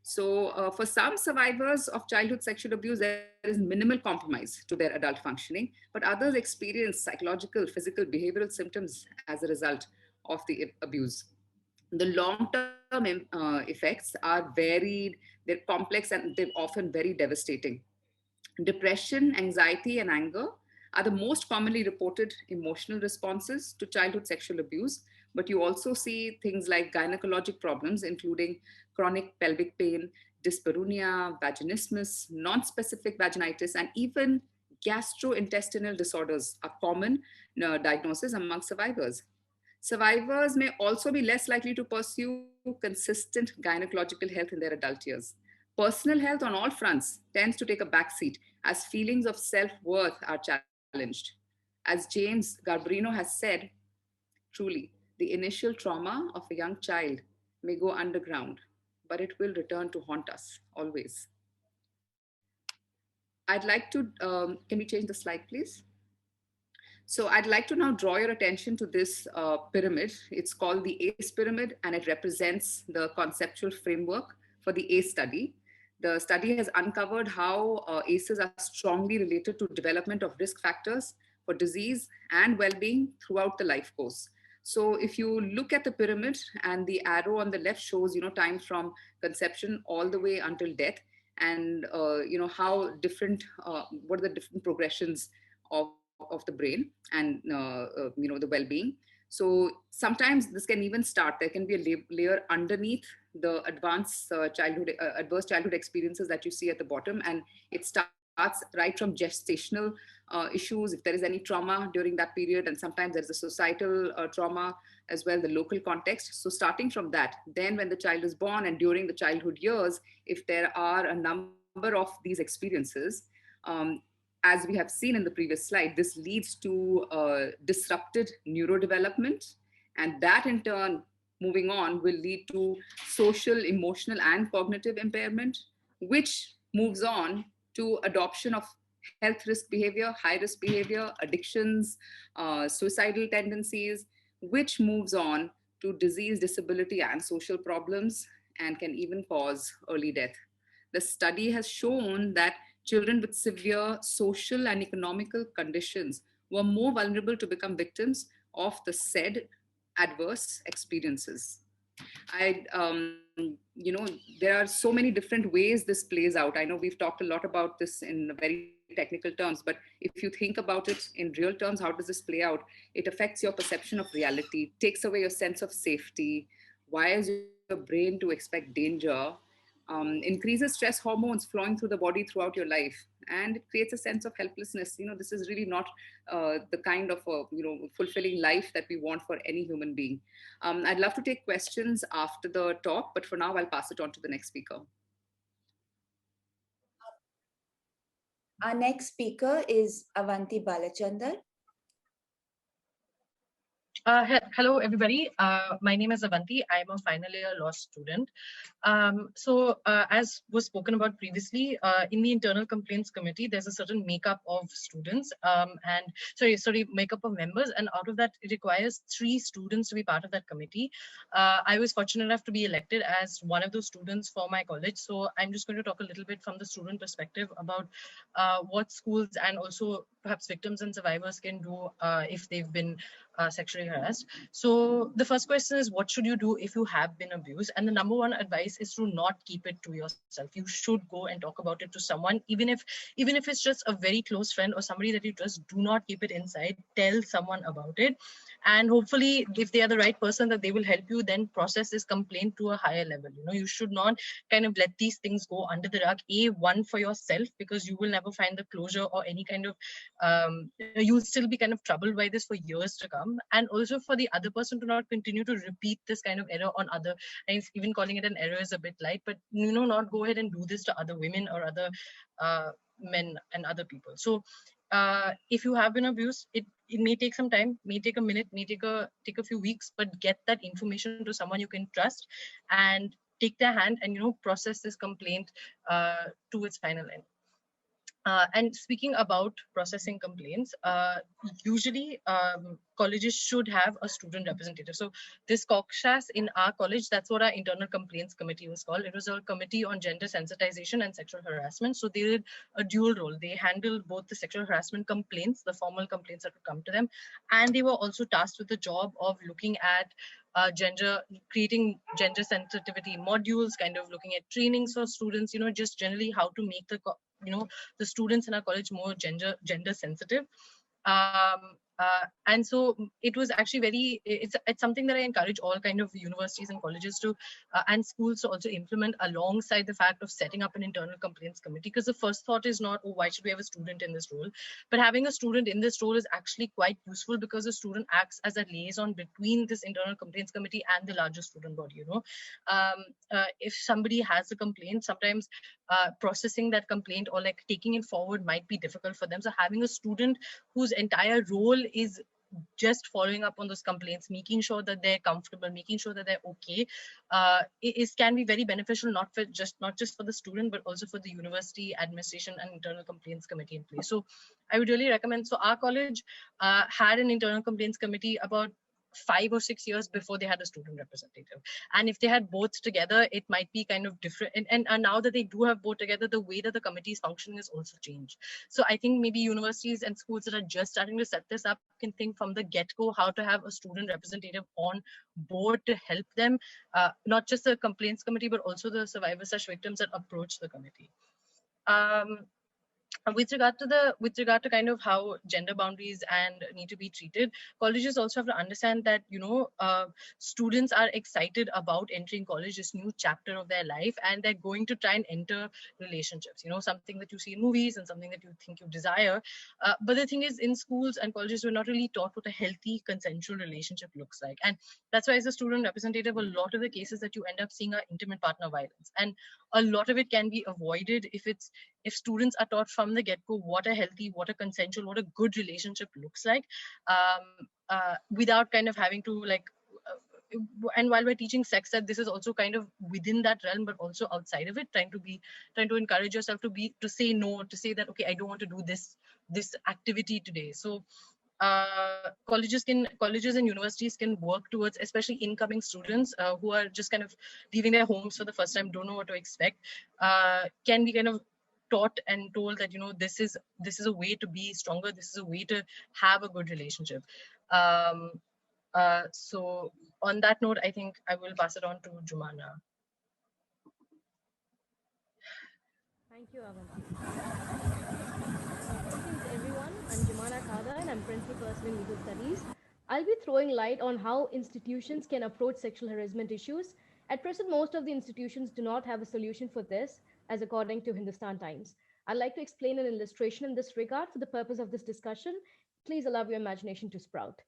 So for some survivors of childhood sexual abuse, there is minimal compromise to their adult functioning, but others experience psychological, physical, behavioral symptoms as a result of the abuse. The long-term effects are varied, they're complex, and they're often very devastating. Depression, anxiety, and anger are the most commonly reported emotional responses to childhood sexual abuse, but you also see things like gynecologic problems, including chronic pelvic pain, dyspareunia, vaginismus, non-specific vaginitis, and even gastrointestinal disorders are common diagnoses among survivors. Survivors may also be less likely to pursue consistent gynecological health in their adult years. Personal health on all fronts tends to take a backseat, as feelings of self-worth are challenged. As James Garbarino has said, truly, the initial trauma of a young child may go underground, but it will return to haunt us always. I'd like to, can we change the slide, please? So I'd like to now draw your attention to this pyramid. It's called the ACE pyramid, and it represents the conceptual framework for the ACE study. The study has uncovered how ACEs are strongly related to development of risk factors for disease and well-being throughout the life course. So if you look at the pyramid, and the arrow on the left shows, time from conception all the way until death, and how different, what are the different progressions of the brain and the well-being. So sometimes this can even start, there can be a layer underneath the advanced adverse childhood experiences that you see at the bottom, and it starts right from gestational issues, if there is any trauma during that period, and sometimes there's a societal trauma as well, the local context. So starting from that, then when the child is born and during the childhood years, if there are a number of these experiences, as we have seen in the previous slide, this leads to disrupted neurodevelopment, and that in turn, moving on, will lead to social, emotional, and cognitive impairment, which moves on to adoption of health risk behavior, high risk behavior, addictions, suicidal tendencies, which moves on to disease, disability, and social problems, and can even cause early death. The study has shown that children with severe social and economical conditions were more vulnerable to become victims of the said adverse experiences. I, there are so many different ways this plays out. I know we've talked a lot about this in very technical terms, but if you think about it in real terms, how does this play out? It affects your perception of reality, takes away your sense of safety, wires your brain to expect danger, increases stress hormones flowing through the body throughout your life, and it creates a sense of helplessness. This is really not the kind of fulfilling life that we want for any human being. I'd love to take questions after the talk, but for now I'll pass it on to the next speaker. Our next speaker is Avanti Balachandar. Hello, everybody. My name is Avanti. I'm a final year law student. As was spoken about previously, in the internal complaints committee, there's a certain makeup of students makeup of members. And out of that, it requires 3 students to be part of that committee. I was fortunate enough to be elected as one of those students for my college. So I'm just going to talk a little bit from the student perspective about what schools and also perhaps victims and survivors can do if they've been sexually harassed. So the first question is, what should you do if you have been abused? And the number one advice is to not keep it to yourself. You should go and talk about it to someone, even if it's just a very close friend or somebody that you trust. Do not keep it inside. Tell someone about it. And hopefully, if they are the right person, that they will help you then process this complaint to a higher level. You should not kind of let these things go under the rug. One, for yourself, because you will never find the closure or any kind of, you'll still be kind of troubled by this for years to come. And also for the other person to not continue to repeat this kind of error on other, and even calling it an error is a bit light, but not go ahead and do this to other women or other men and other people. So if you have been abused, it may take some time, may take a minute, may take a few weeks, but get that information to someone you can trust and take their hand and process this complaint to its final end. And speaking about processing complaints, usually colleges should have a student representative. So this COCSAS in our college, that's what our internal complaints committee was called. It was a committee on gender sensitization and sexual harassment. So they did a dual role. They handled both the sexual harassment complaints, the formal complaints that would come to them, and they were also tasked with the job of looking at creating gender sensitivity modules, kind of looking at trainings for students, just generally how to make the students in our college more gender sensitive. And so it was actually it's something that I encourage all kind of universities and colleges to and schools to also implement, alongside the fact of setting up an internal complaints committee. Because the first thought is not, oh, why should we have a student in this role? But having a student in this role is actually quite useful, because the student acts as a liaison between this internal complaints committee and the larger student body. If somebody has a complaint, sometimes processing that complaint or like taking it forward might be difficult for them. So having a student whose entire role is just following up on those complaints, making sure that they're comfortable, making sure that they're okay, can be very beneficial, not just for the student, but also for the university administration and internal complaints committee in place. So I would really recommend. So our college had an internal complaints committee about 5 or 6 years before they had a student representative. And if they had both together, it might be kind of different. And now that they do have both together, the way that the committee is functioning is also changed. So I think maybe universities and schools that are just starting to set this up can think from the get-go how to have a student representative on board to help them, not just the complaints committee, but also the survivors/victims that approach the committee. with regard to kind of how gender boundaries and need to be treated, colleges also have to understand that students are excited about entering college, this new chapter of their life, and they're going to try and enter relationships, something that you see in movies and something that you think you desire. But the thing is, in schools and colleges, we're not really taught what a healthy consensual relationship looks like. And that's why, as a student representative, a lot of the cases that you end up seeing are intimate partner violence, and a lot of it can be avoided if students are taught from the get-go what a healthy, what a consensual, what a good relationship looks like, without kind of having to and while we're teaching sex ed, this is also kind of within that realm, but also outside of it, trying to encourage yourself to say no, to say that, okay, I don't want to do this activity today. So colleges and universities can work towards, especially incoming students who are just kind of leaving their homes for the first time, don't know what to expect, can be kind of taught and told that this is a way to be stronger, this is a way to have a good relationship. So on that note, I think I will pass it on to Jumana. Thank you, Avanti. Greetings, everyone. I'm Jumana Kada, and I'm principal person in legal studies. I'll be throwing light on how institutions can approach sexual harassment issues. At present, most of the institutions do not have a solution for this, as according to Hindustan Times. I'd like to explain an illustration in this regard for the purpose of this discussion. Please allow your imagination to sprout.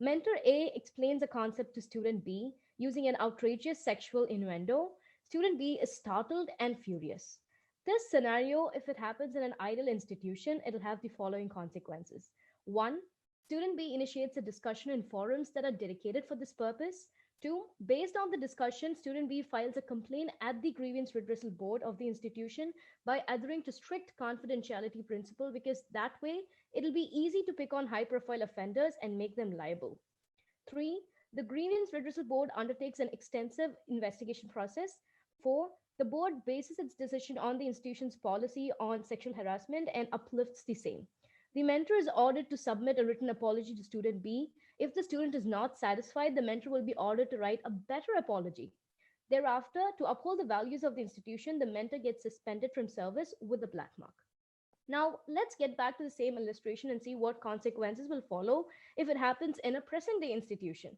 Mentor A explains a concept to student B using an outrageous sexual innuendo. Student B is startled and furious. This scenario, if it happens in an idle institution, it'll have the following consequences. 1. Student B initiates a discussion in forums that are dedicated for this purpose. 2. Based on the discussion, student B files a complaint at the grievance redressal board of the institution by adhering to strict confidentiality principle, because that way it'll be easy to pick on high profile offenders and make them liable. 3. The grievance redressal board undertakes an extensive investigation process. 4. The board bases its decision on the institution's policy on sexual harassment and uplifts the same. The mentor is ordered to submit a written apology to student B. If the student is not satisfied, the mentor will be ordered to write a better apology. Thereafter, to uphold the values of the institution, the mentor gets suspended from service with a black mark. Now, let's get back to the same illustration and see what consequences will follow if it happens in a present day institution.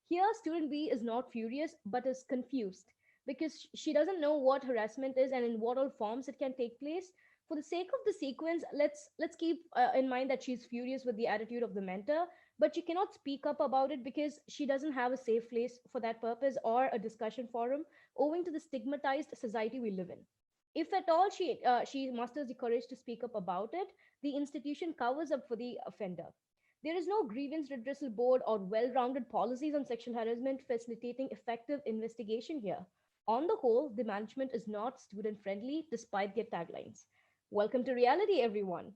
Here, student B is not furious, but is confused because she doesn't know what harassment is and in what all forms it can take place. For the sake of the sequence, let's keep in mind that she's furious with the attitude of the mentor, but she cannot speak up about it because she doesn't have a safe place for that purpose or a discussion forum, owing to the stigmatized society we live in. If at all she musters the courage to speak up about it, the institution covers up for the offender. There is no grievance redressal board or well-rounded policies on sexual harassment facilitating effective investigation here. On the whole, the management is not student-friendly despite their taglines. Welcome to reality, everyone.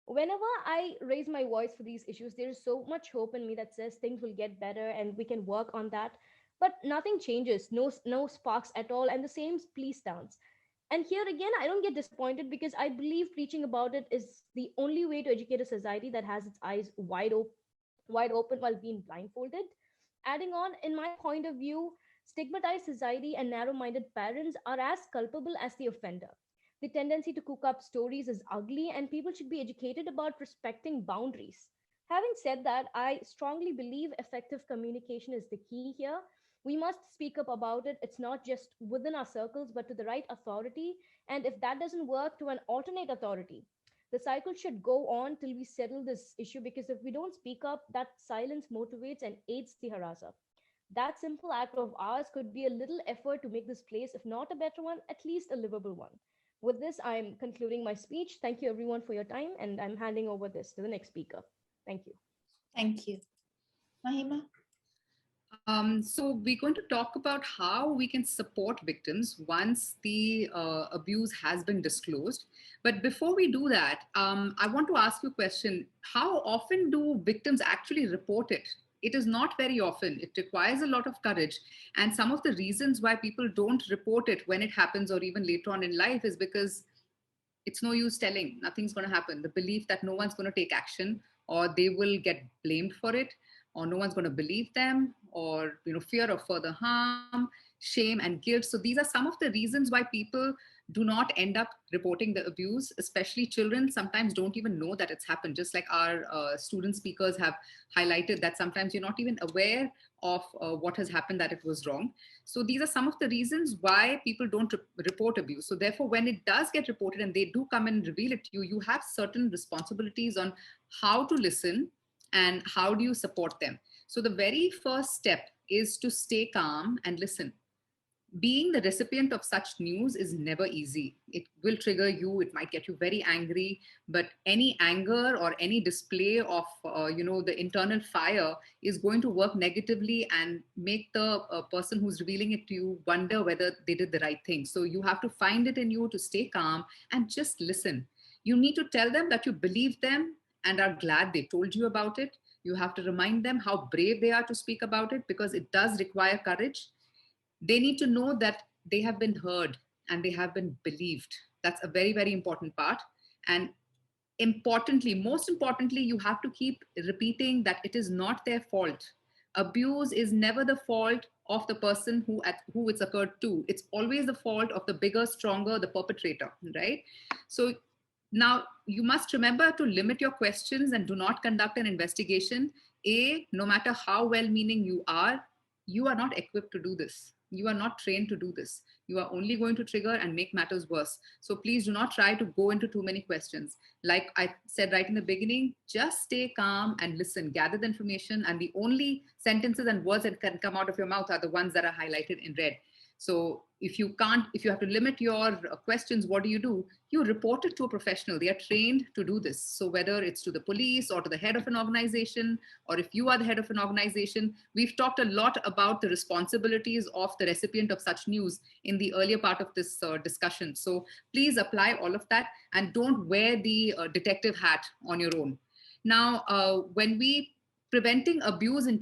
Whenever I raise my voice for these issues, there is so much hope in me that says things will get better and we can work on that. But nothing changes, no sparks at all, and the same please stance. And here again, I don't get disappointed because I believe preaching about it is the only way to educate a society that has its eyes wide open while being blindfolded. Adding on, in my point of view, stigmatized society and narrow-minded parents are as culpable as the offender. The tendency to cook up stories is ugly, and people should be educated about respecting boundaries. Having said that, I strongly believe effective communication is the key here. We must speak up about it. It's not just within our circles, but to the right authority. And if that doesn't work, to an alternate authority. The cycle should go on till we settle this issue, because if we don't speak up, that silence motivates and aids the harasser. That simple act of ours could be a little effort to make this place, if not a better one, at least a livable one. With this, I'm concluding my speech. Thank you, everyone, for your time, and I'm handing over this to the next speaker. Thank you. Thank you. Mahima? So we're going to talk about how we can support victims once the abuse has been disclosed. But before we do that, I want to ask you a question. How often do victims actually report it? It is not very often. It requires a lot of courage. And some of the reasons why people don't report it when it happens or even later on in life is because it's no use telling. Nothing's going to happen. The belief that no one's going to take action, or they will get blamed for it, or no one's going to believe them, or fear of further harm, shame and guilt. So these are some of the reasons why people do not end up reporting the abuse. Especially children sometimes don't even know that it's happened. Just like our student speakers have highlighted, that sometimes you're not even aware of what has happened, that it was wrong. So these are some of the reasons why people don't report abuse. So therefore, when it does get reported and they do come and reveal it to you, you have certain responsibilities on how to listen and how do you support them. So the very first step is to stay calm and listen. Being the recipient of such news is never easy. It will trigger you. It might get you very angry, but any anger or any display of, the internal fire is going to work negatively and make the person who's revealing it to you wonder whether they did the right thing. So you have to find it in you to stay calm and just listen. You need to tell them that you believe them and are glad they told you about it. You have to remind them how brave they are to speak about it, because it does require courage. They need to know that they have been heard and they have been believed. That's a very, very important part. And most importantly, you have to keep repeating that it is not their fault. Abuse is never the fault of the person who it's occurred to. It's always the fault of the bigger, stronger, the perpetrator, right? So now you must remember to limit your questions and do not conduct an investigation. No matter how well-meaning you are not equipped to do this. You are not trained to do this. You are only going to trigger and make matters worse. So please do not try to go into too many questions. Like I said right in the beginning, just stay calm and listen, gather the information, and the only sentences and words that can come out of your mouth are the ones that are highlighted in red. So if you have to limit your questions, what do? You report it to a professional. They are trained to do this. So whether it's to the police or to the head of an organization, or if you are the head of an organization, we've talked a lot about the responsibilities of the recipient of such news in the earlier part of this discussion. So please apply all of that and don't wear the detective hat on your own. Now, when we preventing abuse in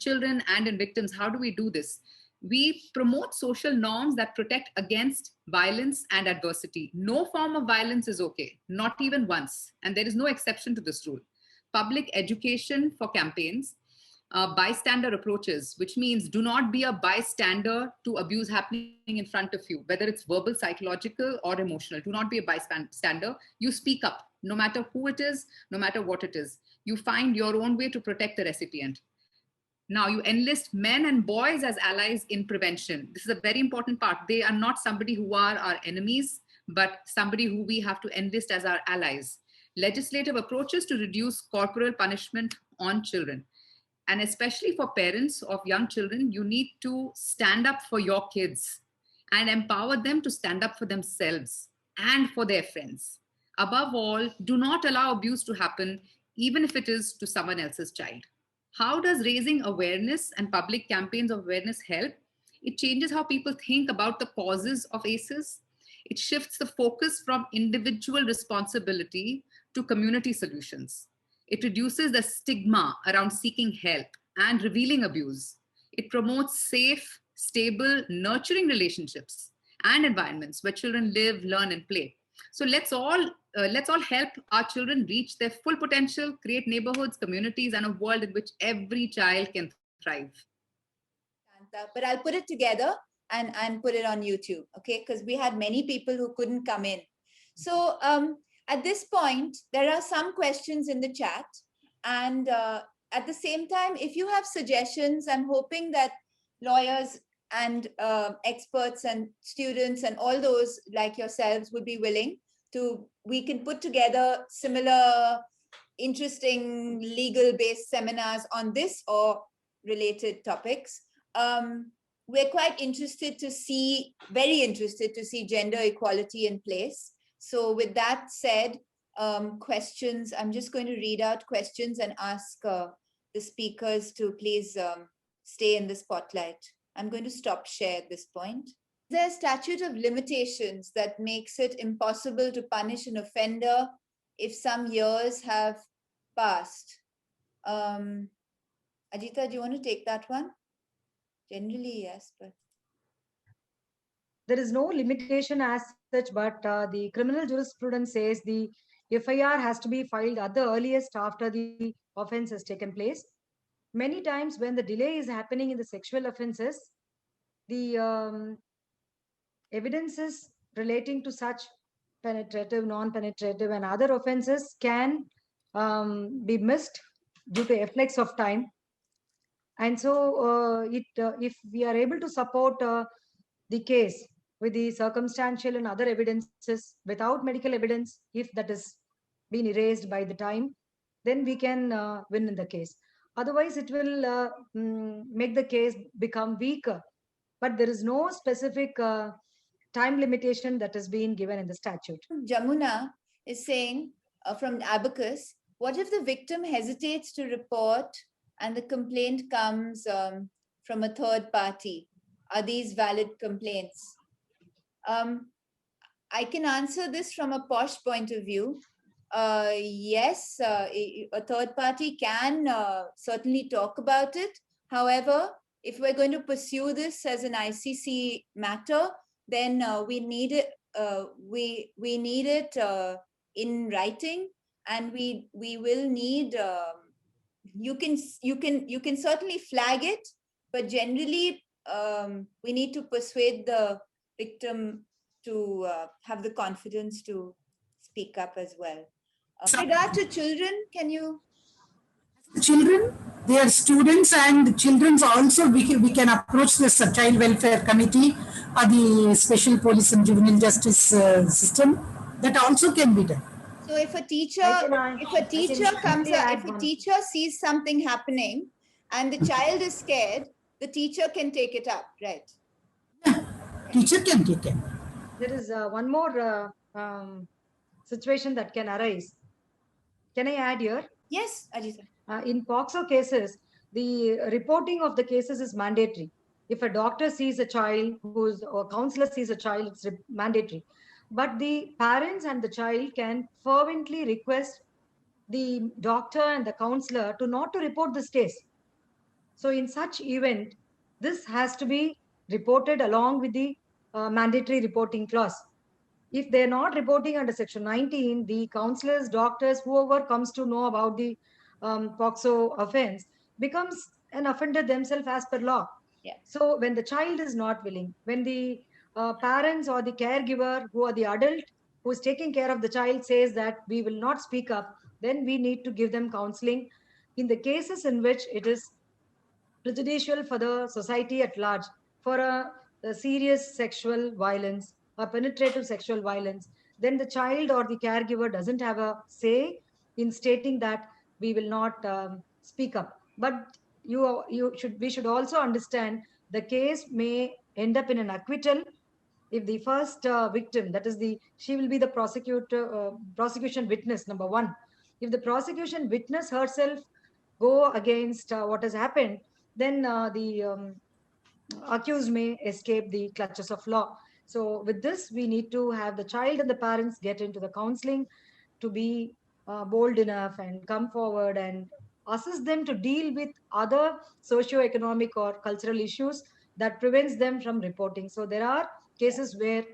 children and in victims, how do we do this? We promote social norms that protect against violence and adversity. No form of violence is okay, not even once. And there is no exception to this rule. Public education for campaigns, bystander approaches, which means do not be a bystander to abuse happening in front of you, whether it's verbal, psychological, or emotional. Do not be a bystander. You speak up, no matter who it is, no matter what it is. You find your own way to protect the recipient. Now you enlist men and boys as allies in prevention. This is a very important part. They are not somebody who are our enemies, but somebody who we have to enlist as our allies. Legislative approaches to reduce corporal punishment on children. And especially for parents of young children, you need to stand up for your kids and empower them to stand up for themselves and for their friends. Above all, do not allow abuse to happen, even if it is to someone else's child. How does raising awareness and public campaigns of awareness help? It changes how people think about the causes of ACEs. It shifts the focus from individual responsibility to community solutions. It reduces the stigma around seeking help and revealing abuse. It promotes safe, stable, nurturing relationships and environments where children live, learn, and play. So let's all help our children reach their full potential, create neighborhoods, communities, and a world in which every child can thrive. But I'll put it together and put it on YouTube, okay? Because we had many people who couldn't come in. So at this point, there are some questions in the chat. And at the same time, if you have suggestions, I'm hoping that lawyers and experts and students and all those like yourselves would be willing to, we can put together similar interesting legal-based seminars on this or related topics. We're quite interested to see, very interested to see gender equality in place. So with that said, questions, I'm just going to read out questions and ask the speakers to please stay in the spotlight. I'm going to stop share at this point. There's a statute of limitations that makes it impossible to punish an offender if some years have passed. Ajita, do you want to take that one? Generally, yes, but there is no limitation as such, but the criminal jurisprudence says the FIR has to be filed at the earliest after the offense has taken place. Many times when the delay is happening in the sexual offenses, the evidences relating to such penetrative, non-penetrative and other offenses can be missed due to effects of time. And so if we are able to support the case with the circumstantial and other evidences without medical evidence, if that is been erased by the time, then we can win in the case. Otherwise, it will make the case become weaker. But there is no specific time limitation that is being given in the statute. Jamuna is saying from Abacus, what if the victim hesitates to report and the complaint comes from a third party? Are these valid complaints? I can answer this from a posh point of view. Yes, a third party can certainly talk about it. However, if we're going to pursue this as an ICC matter, then we need it. We need it in writing, and we will need. You can certainly flag it, but generally we need to persuade the victim to have the confidence to speak up as well. With regard to children, can you? Children, they are students, and children also we can approach the child welfare committee or the special police and juvenile justice system. That also can be done. So if a teacher sees something happening and the child is scared, the teacher can take it up, right? Yeah, teacher can take it. There is one more situation that can arise. Can I add here? Yes, Ajita. In POCSO cases, the reporting of the cases is mandatory. If a doctor sees a child or counselor sees a child, it's mandatory. But the parents and the child can fervently request the doctor and the counselor to not to report this case. So in such event, this has to be reported along with the mandatory reporting clause. If they're not reporting under Section 19, the counselors, doctors, whoever comes to know about the POCSO offense becomes an offender themselves as per law. Yeah. So when the child is not willing, when the parents or the caregiver who are the adult who is taking care of the child says that we will not speak up, then we need to give them counseling. In the cases in which it is prejudicial for the society at large, for a serious sexual violence, a penetrative sexual violence, then the child or the caregiver doesn't have a say in stating that we will not speak up. But we should also understand the case may end up in an acquittal if the first victim, that is she will be the prosecution witness, number one. If the prosecution witness herself go against what has happened, then the accused may escape the clutches of law. So with this, we need to have the child and the parents get into the counseling to be bold enough and come forward and assist them to deal with other socio-economic or cultural issues that prevents them from reporting. So there are cases where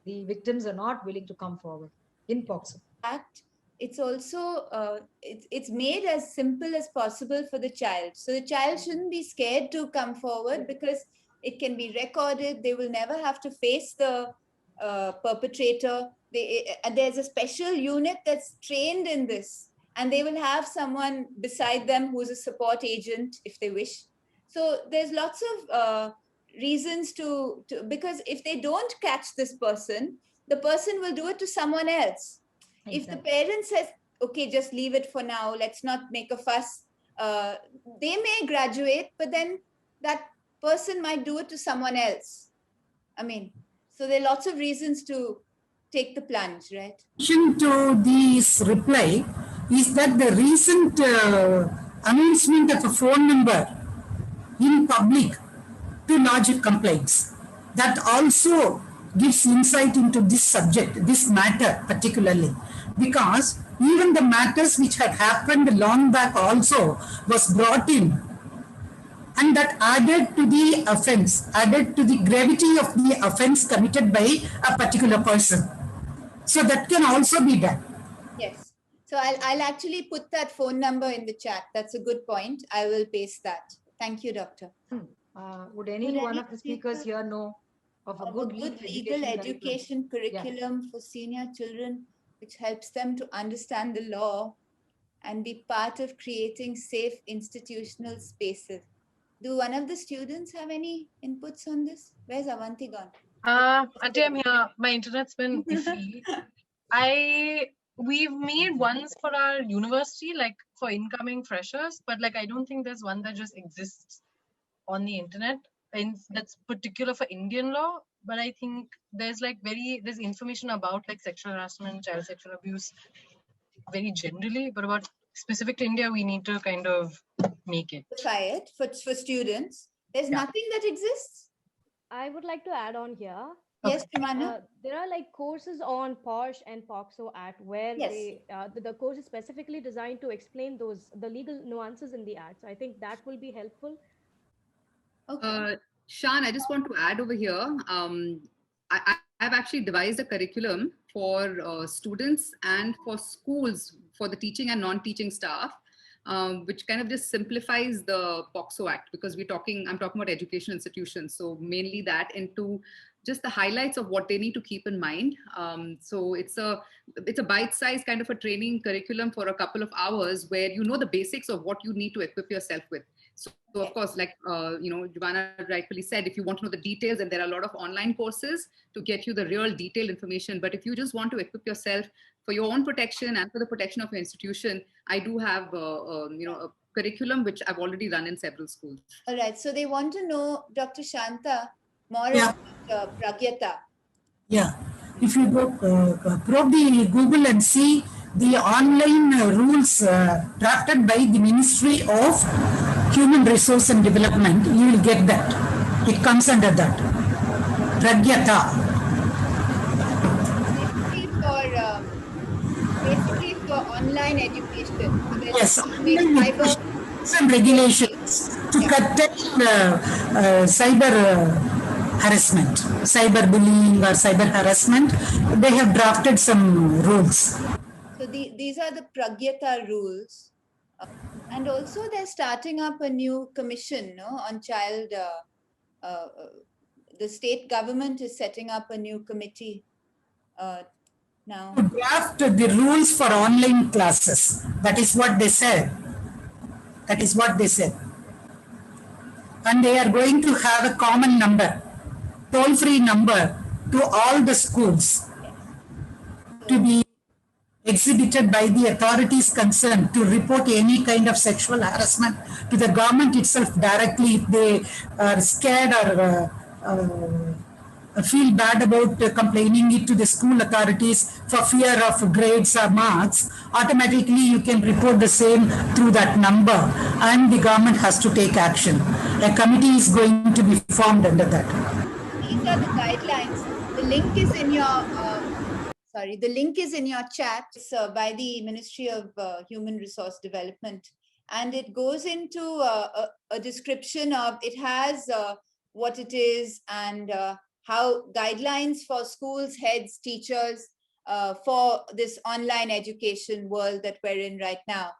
the victims are not willing to come forward in POCSO. It's also it's made as simple as possible for the child. So the child shouldn't be scared to come forward because it can be recorded. They will never have to face the perpetrator. There's a special unit that's trained in this, and they will have someone beside them who's a support agent if they wish. So there's lots of reasons to because if they don't catch this person, the person will do it to someone else. Exactly. If the parent says, okay, just leave it for now, let's not make a fuss, they may graduate, but then that person might do it to someone else. I mean, so there are lots of reasons to take the plunge, right? To this reply is that the recent announcement of a phone number in public to lodge complaints, that also gives insight into this subject, this matter particularly, because even the matters which had happened long back also was brought in, and that added to the offense, added to the gravity of the offense committed by a particular person. So that can also be done. Yes. So I'll actually put that phone number in the chat. That's a good point. I will paste that. Thank you, Doctor. Would any one of the speakers here know of a of good a legal good legal curriculum. education curriculum for senior children, which helps them to understand the law and be part of creating safe institutional spaces. Do one of the students have any inputs on this? Where's Avanti gone? Auntie, I'm here. My internet's been iffy. We've made ones for our university, like for incoming freshers, but like I don't think there's one that just exists on the internet and that's particular for Indian law. But I think there's there's information about like sexual harassment, child sexual abuse very generally, but about specific to India, we need to kind of make it. Try it for students. There's nothing that exists. I would like to add on here. Yes, Jumana? There are like courses on POSH and POXO Act where Yes. the course is specifically designed to explain the legal nuances in the act. So I think that will be helpful. Okay. Shan, I just want to add over here. I've actually devised a curriculum for students and for schools, for the teaching and non-teaching staff, which kind of just simplifies the POXO Act, because I'm talking about education institutions. So mainly that into just the highlights of what they need to keep in mind. So it's a bite-sized kind of a training curriculum for a couple of hours where you know the basics of what you need to equip yourself with. So of course, like, Giovanna rightfully said, if you want to know the details, and there are a lot of online courses to get you the real detailed information. But if you just want to equip yourself for your own protection and for the protection of your institution, I do have, a curriculum which I've already run in several schools. All right. So they want to know, Dr. Shanta, more Yeah. about Pragyata. Yeah, if you go probe the Google and see the online rules drafted by the Ministry of Human Resource and Development, you will get that. It comes under that. Pragyata. Basically for online education. So there's Yes, cyber and regulations to curtail cyber harassment, cyber bullying or cyber harassment. They have drafted some rules. So these are the Pragyata rules. And also they're starting up a new commission on child. The state government is setting up a new committee now. To draft the rules for online classes. That is what they said. That is what they said. And they are going to have a common number, toll-free number to all the schools to be exhibited by the authorities concerned to report any kind of sexual harassment to the government itself directly if they are scared or feel bad about complaining it to the school authorities for fear of grades or marks. Automatically you can report the same through that number and the government has to take action. A committee is going to be formed under that. These are the guidelines. The link is in your the link is in your chat. It's by the Ministry of Human Resource Development, and it goes into a description of it has what it is and how guidelines for schools, heads, teachers for this online education world that we're in right now.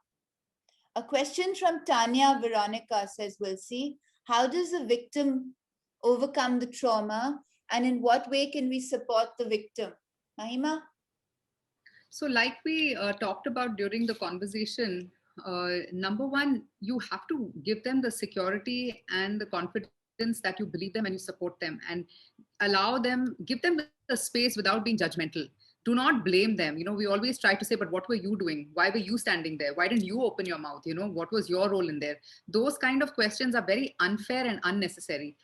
A question from Tanya Veronica says, we'll see, how does the victim overcome the trauma, and in what way can we support the victim? Mahima? So like we talked about during the conversation, number one, you have to give them the security and the confidence that you believe them and you support them, and allow them, give them the space without being judgmental. Do not blame them. We always try to say, but what were you doing? Why were you standing there? Why didn't you open your mouth? What was your role in there? Those kind of questions are very unfair and unnecessary.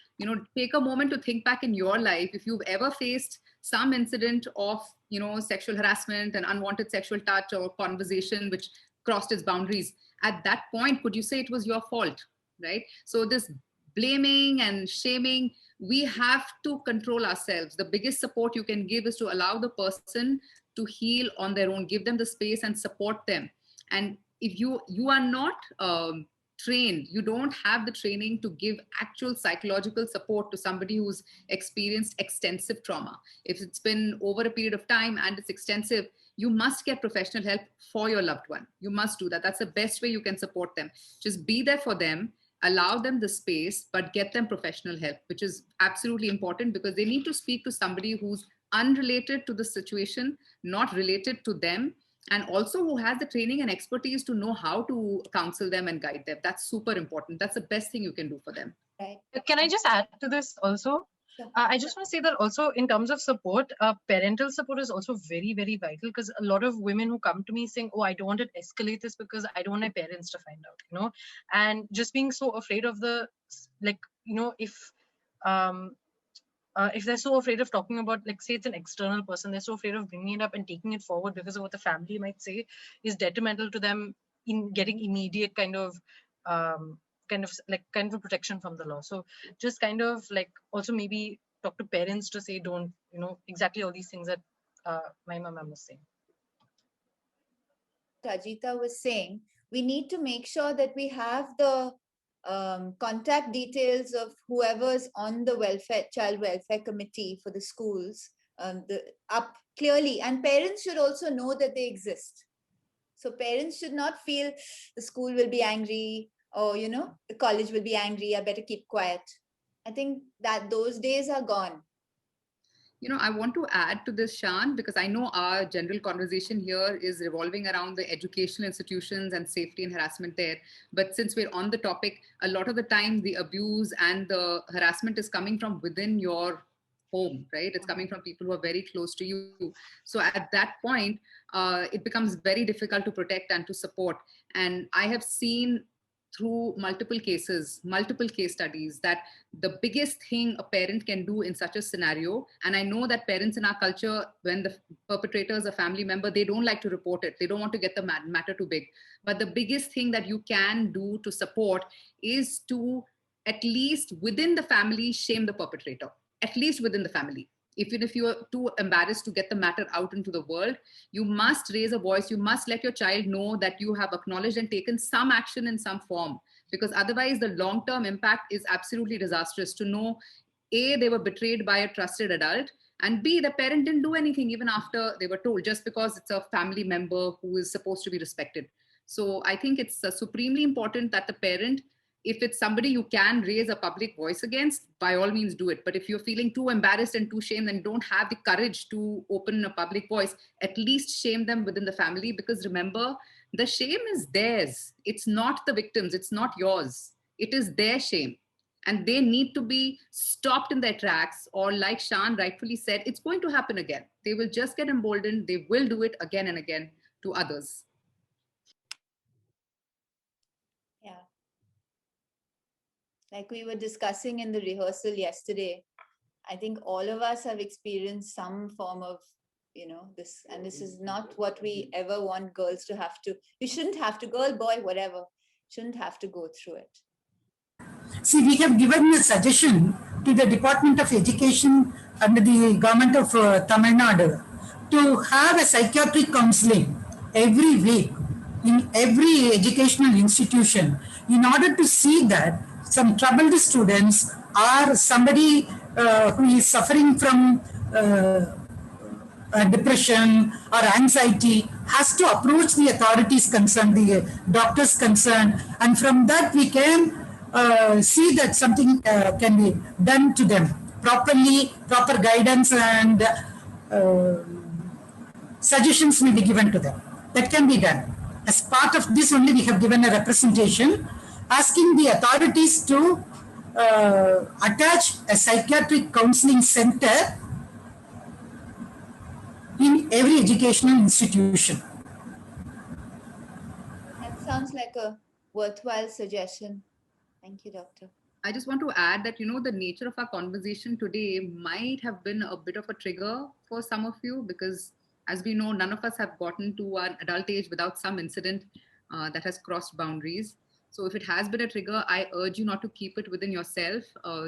Take a moment to think back in your life. If you've ever faced some incident of, sexual harassment and unwanted sexual touch or conversation which crossed its boundaries, at that point, could you say it was your fault, right? So this blaming and shaming, we have to control ourselves. The biggest support you can give is to allow the person to heal on their own, give them the space and support them. And if you are not trained, you don't have the training to give actual psychological support to somebody who's experienced extensive trauma. If it's been over a period of time and it's extensive, you must get professional help for your loved one. You must do that. That's the best way you can support them. Just be there for them. allow them the space, but get them professional help, which is absolutely important because they need to speak to somebody who's unrelated to the situation, not related to them, and also who has the training and expertise to know how to counsel them and guide them. That's super important. That's the best thing you can do for them. Right. Can I just add to this also? Sure. I just want to say that also in terms of support, parental support is also very, very vital, because a lot of women who come to me saying, oh, I don't want to escalate this because I don't want my parents to find out, you know, and just being so afraid of the, like, you know, if they're so afraid of talking about, like, say it's an external person, they're so afraid of bringing it up and taking it forward because of what the family might say is detrimental to them in getting immediate kind of protection from the law. So just kind of like also maybe talk to parents to say, don't, you know, exactly all these things that my mama was saying. Ajita was saying, we need to make sure that we have the contact details of whoever's on the child welfare committee for the schools up clearly, and parents should also know that they exist. So parents should not feel the school will be angry, or, you know, the college will be angry, I better keep quiet. I think that those days are gone. You know, I want to add to this, Shan, because I know our general conversation here is revolving around the educational institutions and safety and harassment there. But since we're on the topic, a lot of the time the abuse and the harassment is coming from within your home, right? It's coming from people who are very close to you. So at that point, it becomes very difficult to protect and to support. And I have seen through multiple case studies, that the biggest thing a parent can do in such a scenario, and I know that parents in our culture, when the perpetrator is a family member, they don't like to report it. They don't want to get the matter too big. But the biggest thing that you can do to support is to, at least within the family, shame the perpetrator, at least within the family. Even if you are too embarrassed to get the matter out into the world, you must raise a voice. You must let your child know that you have acknowledged and taken some action in some form, because otherwise the long-term impact is absolutely disastrous. To know, A, they were betrayed by a trusted adult, and B, the parent didn't do anything even after they were told, just because it's a family member who is supposed to be respected. So I think it's supremely important that the parent, if it's somebody you can raise a public voice against, by all means do it. But if you're feeling too embarrassed and too shamed and don't have the courage to open a public voice, at least shame them within the family. Because remember, the shame is theirs. It's not the victims. It's not yours. It is their shame. And they need to be stopped in their tracks, or like Shan rightfully said, it's going to happen again. They will just get emboldened. They will do it again and again to others. Yeah. Like we were discussing in the rehearsal yesterday, I think all of us have experienced some form of, you know, this, and this is not what we ever want girls to have to. You shouldn't have to, girl, boy, whatever, shouldn't have to go through it. See, we have given a suggestion to the Department of Education under the government of Tamil Nadu to have a psychiatric counseling every week in every educational institution, in order to see that some troubled students or somebody who is suffering from depression or anxiety has to approach the authorities concerned, the doctors concerned, and from that we can see that something can be done to them properly, proper guidance and suggestions may be given to them. That can be done. As part of this only, we have given a representation asking the authorities to attach a psychiatric counseling center in every educational institution. That sounds like a worthwhile suggestion. Thank you, Doctor. I just want to add that, you know, the nature of our conversation today might have been a bit of a trigger for some of you, because as we know, none of us have gotten to an adult age without some incident that has crossed boundaries. So if it has been a trigger, I urge you not to keep it within yourself.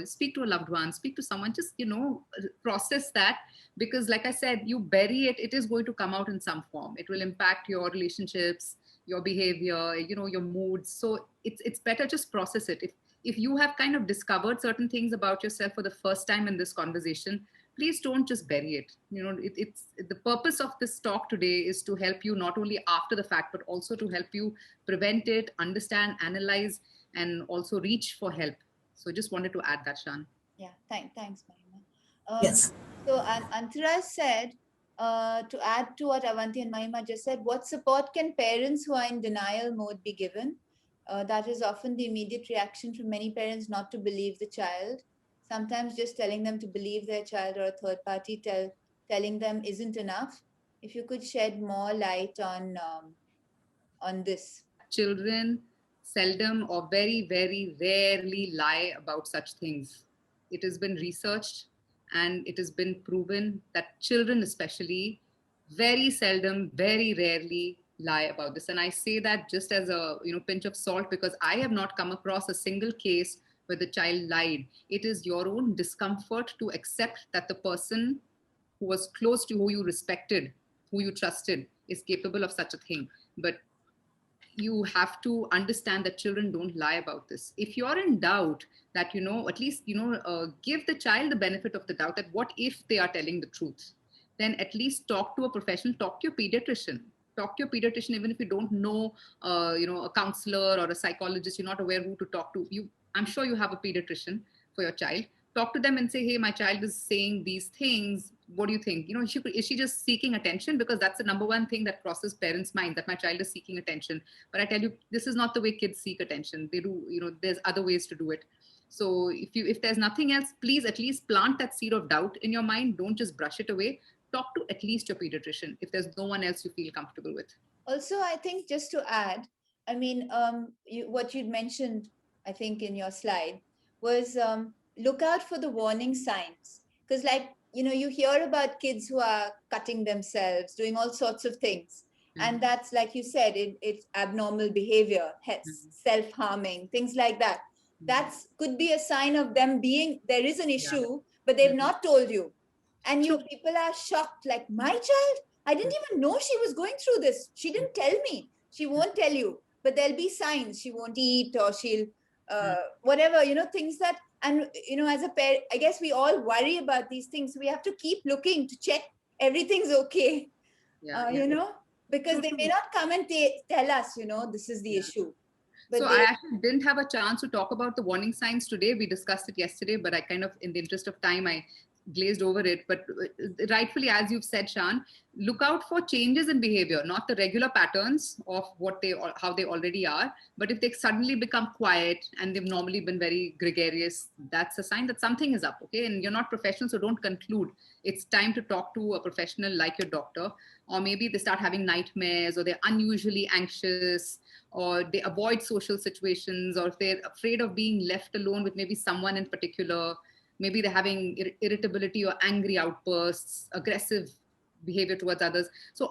Speak to a loved one, speak to someone, just, you know, process that. Because like I said, you bury it, it is going to come out in some form. It will impact your relationships, your behavior, you know, your moods. So it's better just process it. If you have kind of discovered certain things about yourself for the first time in this conversation, please don't just bury it. You know, it's the purpose of this talk today is to help you not only after the fact, but also to help you prevent it, understand, analyze, and also reach for help. So just wanted to add that, Shan. Yeah, thanks, Mahima. Yes. So Antara said, to add to what Avanti and Mahima just said, what support can parents who are in denial mode be given? That is often the immediate reaction from many parents not to believe the child. Sometimes just telling them to believe their child or a third party telling them isn't enough. If you could shed more light on this. Children seldom or very, very rarely lie about such things. It has been researched and it has been proven that children especially very seldom, very rarely lie about this. And I say that just as a pinch of salt, because I have not come across a single case where the child lied. It is your own discomfort to accept that the person who was close to, who you respected, who you trusted, is capable of such a thing. But you have to understand that children don't lie about this. If you're in doubt that, at least, give the child the benefit of the doubt that what if they are telling the truth, then at least talk to a professional, talk to your pediatrician. Talk to your pediatrician, even if you don't know, a counselor or a psychologist, you're not aware who to talk to. I'm sure you have a pediatrician for your child. Talk to them and say, hey, my child is saying these things. What do you think? Is she just seeking attention? Because that's the number one thing that crosses parents' mind, that my child is seeking attention. But I tell you, this is not the way kids seek attention. They do, there's other ways to do it. So if there's nothing else, please at least plant that seed of doubt in your mind. Don't just brush it away. Talk to at least your pediatrician if there's no one else you feel comfortable with. Also, I think just to add, I mean, what you'd mentioned, I think in your slide, was look out for the warning signs. Because you hear about kids who are cutting themselves, doing all sorts of things. Mm-hmm. And that's, like you said, it's abnormal behavior, self-harming, things like that. Mm-hmm. That could be a sign of them there is an issue, but they've not told you. And people are shocked, like, my child, I didn't even know she was going through this. She didn't tell me. She won't tell you, but there'll be signs. She won't eat, or she'll, whatever, things that, and, as a parent, I guess we all worry about these things. We have to keep looking to check everything's okay, because they may not come and tell us, this is the issue. But I actually didn't have a chance to talk about the warning signs today. We discussed it yesterday, but I kind of, in the interest of time, I glazed over it. But rightfully, as you've said, Shan, look out for changes in behavior, not the regular patterns of how they already are. But if they suddenly become quiet and they've normally been very gregarious, that's a sign that something is up. Okay. And you're not professional, so don't conclude. It's time to talk to a professional like your doctor. Or maybe they start having nightmares, or they're unusually anxious, or they avoid social situations, or if they're afraid of being left alone with maybe someone in particular. Maybe they're having irritability or angry outbursts, aggressive behavior towards others. So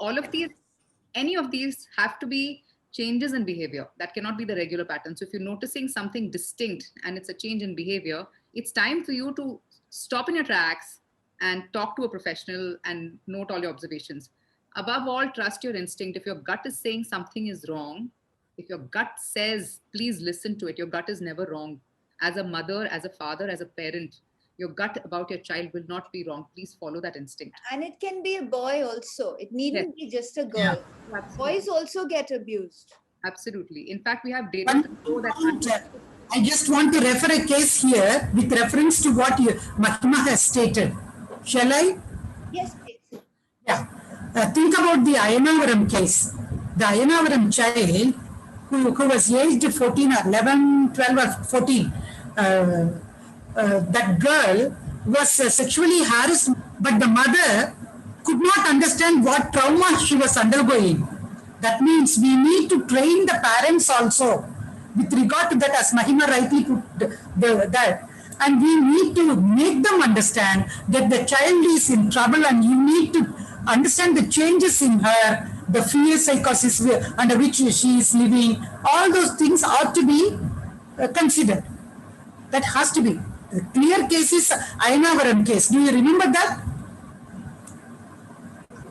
any of these have to be changes in behavior. That cannot be the regular pattern. So if you're noticing something distinct and it's a change in behavior, it's time for you to stop in your tracks and talk to a professional and note all your observations. Above all, trust your instinct. If your gut is saying something is wrong, if your gut says, please listen to it. Your gut is never wrong. As a mother, as a father, as a parent, your gut about your child will not be wrong. Please follow that instinct. And it can be a boy also. It needn't be just a girl. Yeah. Boys also get abused. Absolutely. In fact, we have data to show that. I just want to refer a case here with reference to what Mahima has stated. Shall I? Yes, please. Yeah. Think about the Ayanavaram case. The Ayanavaram child who was aged 14 or 11, 12 or 14. That girl was sexually harassed, but the mother could not understand what trauma she was undergoing. That means we need to train the parents also with regard to that, as Mahima rightly put that. And we need to make them understand that the child is in trouble, and you need to understand the changes in her, the fear psychosis under which she is living. All those things ought to be considered. That has to be. The clear case is Ayanavaram case. Do you remember that?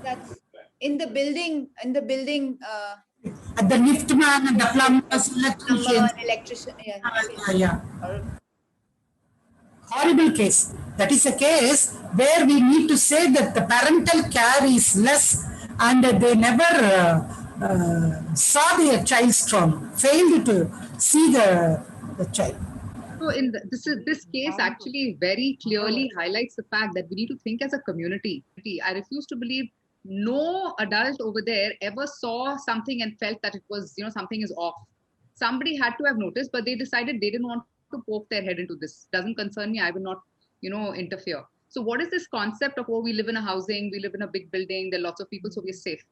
That's in the building. At the lift man and the plumbers, electrician. Yeah. Horrible case. That is a case where we need to say that the parental care is less, and they never saw their child's trauma, failed to see the the child. So this case actually very clearly highlights the fact that we need to think as a community. I refuse to believe no adult over there ever saw something and felt that it was, something is off. Somebody had to have noticed, but they decided they didn't want to poke their head into this. Doesn't concern me. I will not, interfere. So what is this concept of, oh, we live in a housing, we live in a big building, there are lots of people, so we're safe.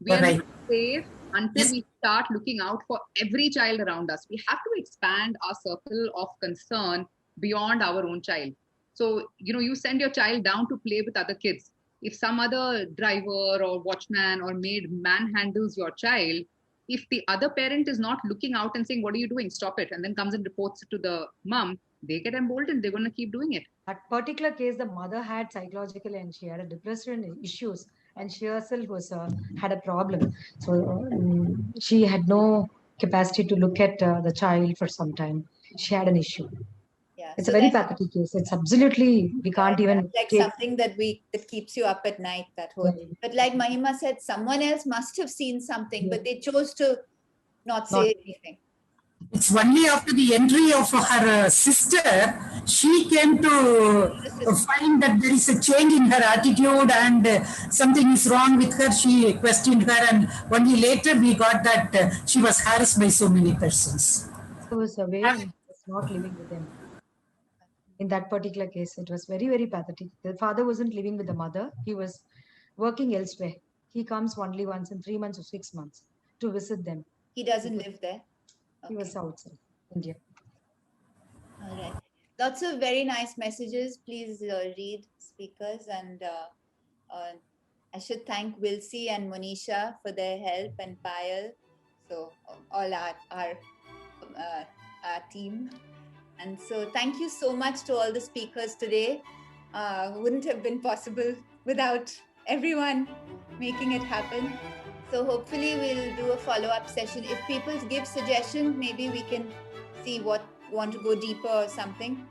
We are not safe until we start looking out for every child around us. We have to expand our circle of concern beyond our own child. So, you send your child down to play with other kids. If some other driver or watchman or maid manhandles your child, if the other parent is not looking out and saying, what are you doing? Stop it. And then comes and reports it to the mom, they get emboldened. They're going to keep doing it. That particular case, the mother had psychological and she had a depression issues, and she herself was had a problem. So she had no capacity to look at the child for some time. She had an issue. Yeah, it's a very pathetic case. It's absolutely, we can't even like something that keeps you up at night, that whole thing. But like Mahima said, someone else must have seen something, but they chose to not say anything. It's only after the entry of her sister, she came to find that there is a change in her attitude and something is wrong with her. She questioned her, and only later we got that she was harassed by so many persons. He was away and was not living with them. In that particular case, it was very, very pathetic. The father wasn't living with the mother. He was working elsewhere. He comes only once in 3 months or 6 months to visit them. He doesn't live there? He was outside India. All right. Lots of very nice messages. Please read, speakers. And I should thank Wilsey and Monisha for their help, and Payal. So all our team. And so thank you so much to all the speakers today. Wouldn't have been possible without everyone making it happen. So hopefully we'll do a follow-up session. If people give suggestions, maybe we can see what want to go deeper or something.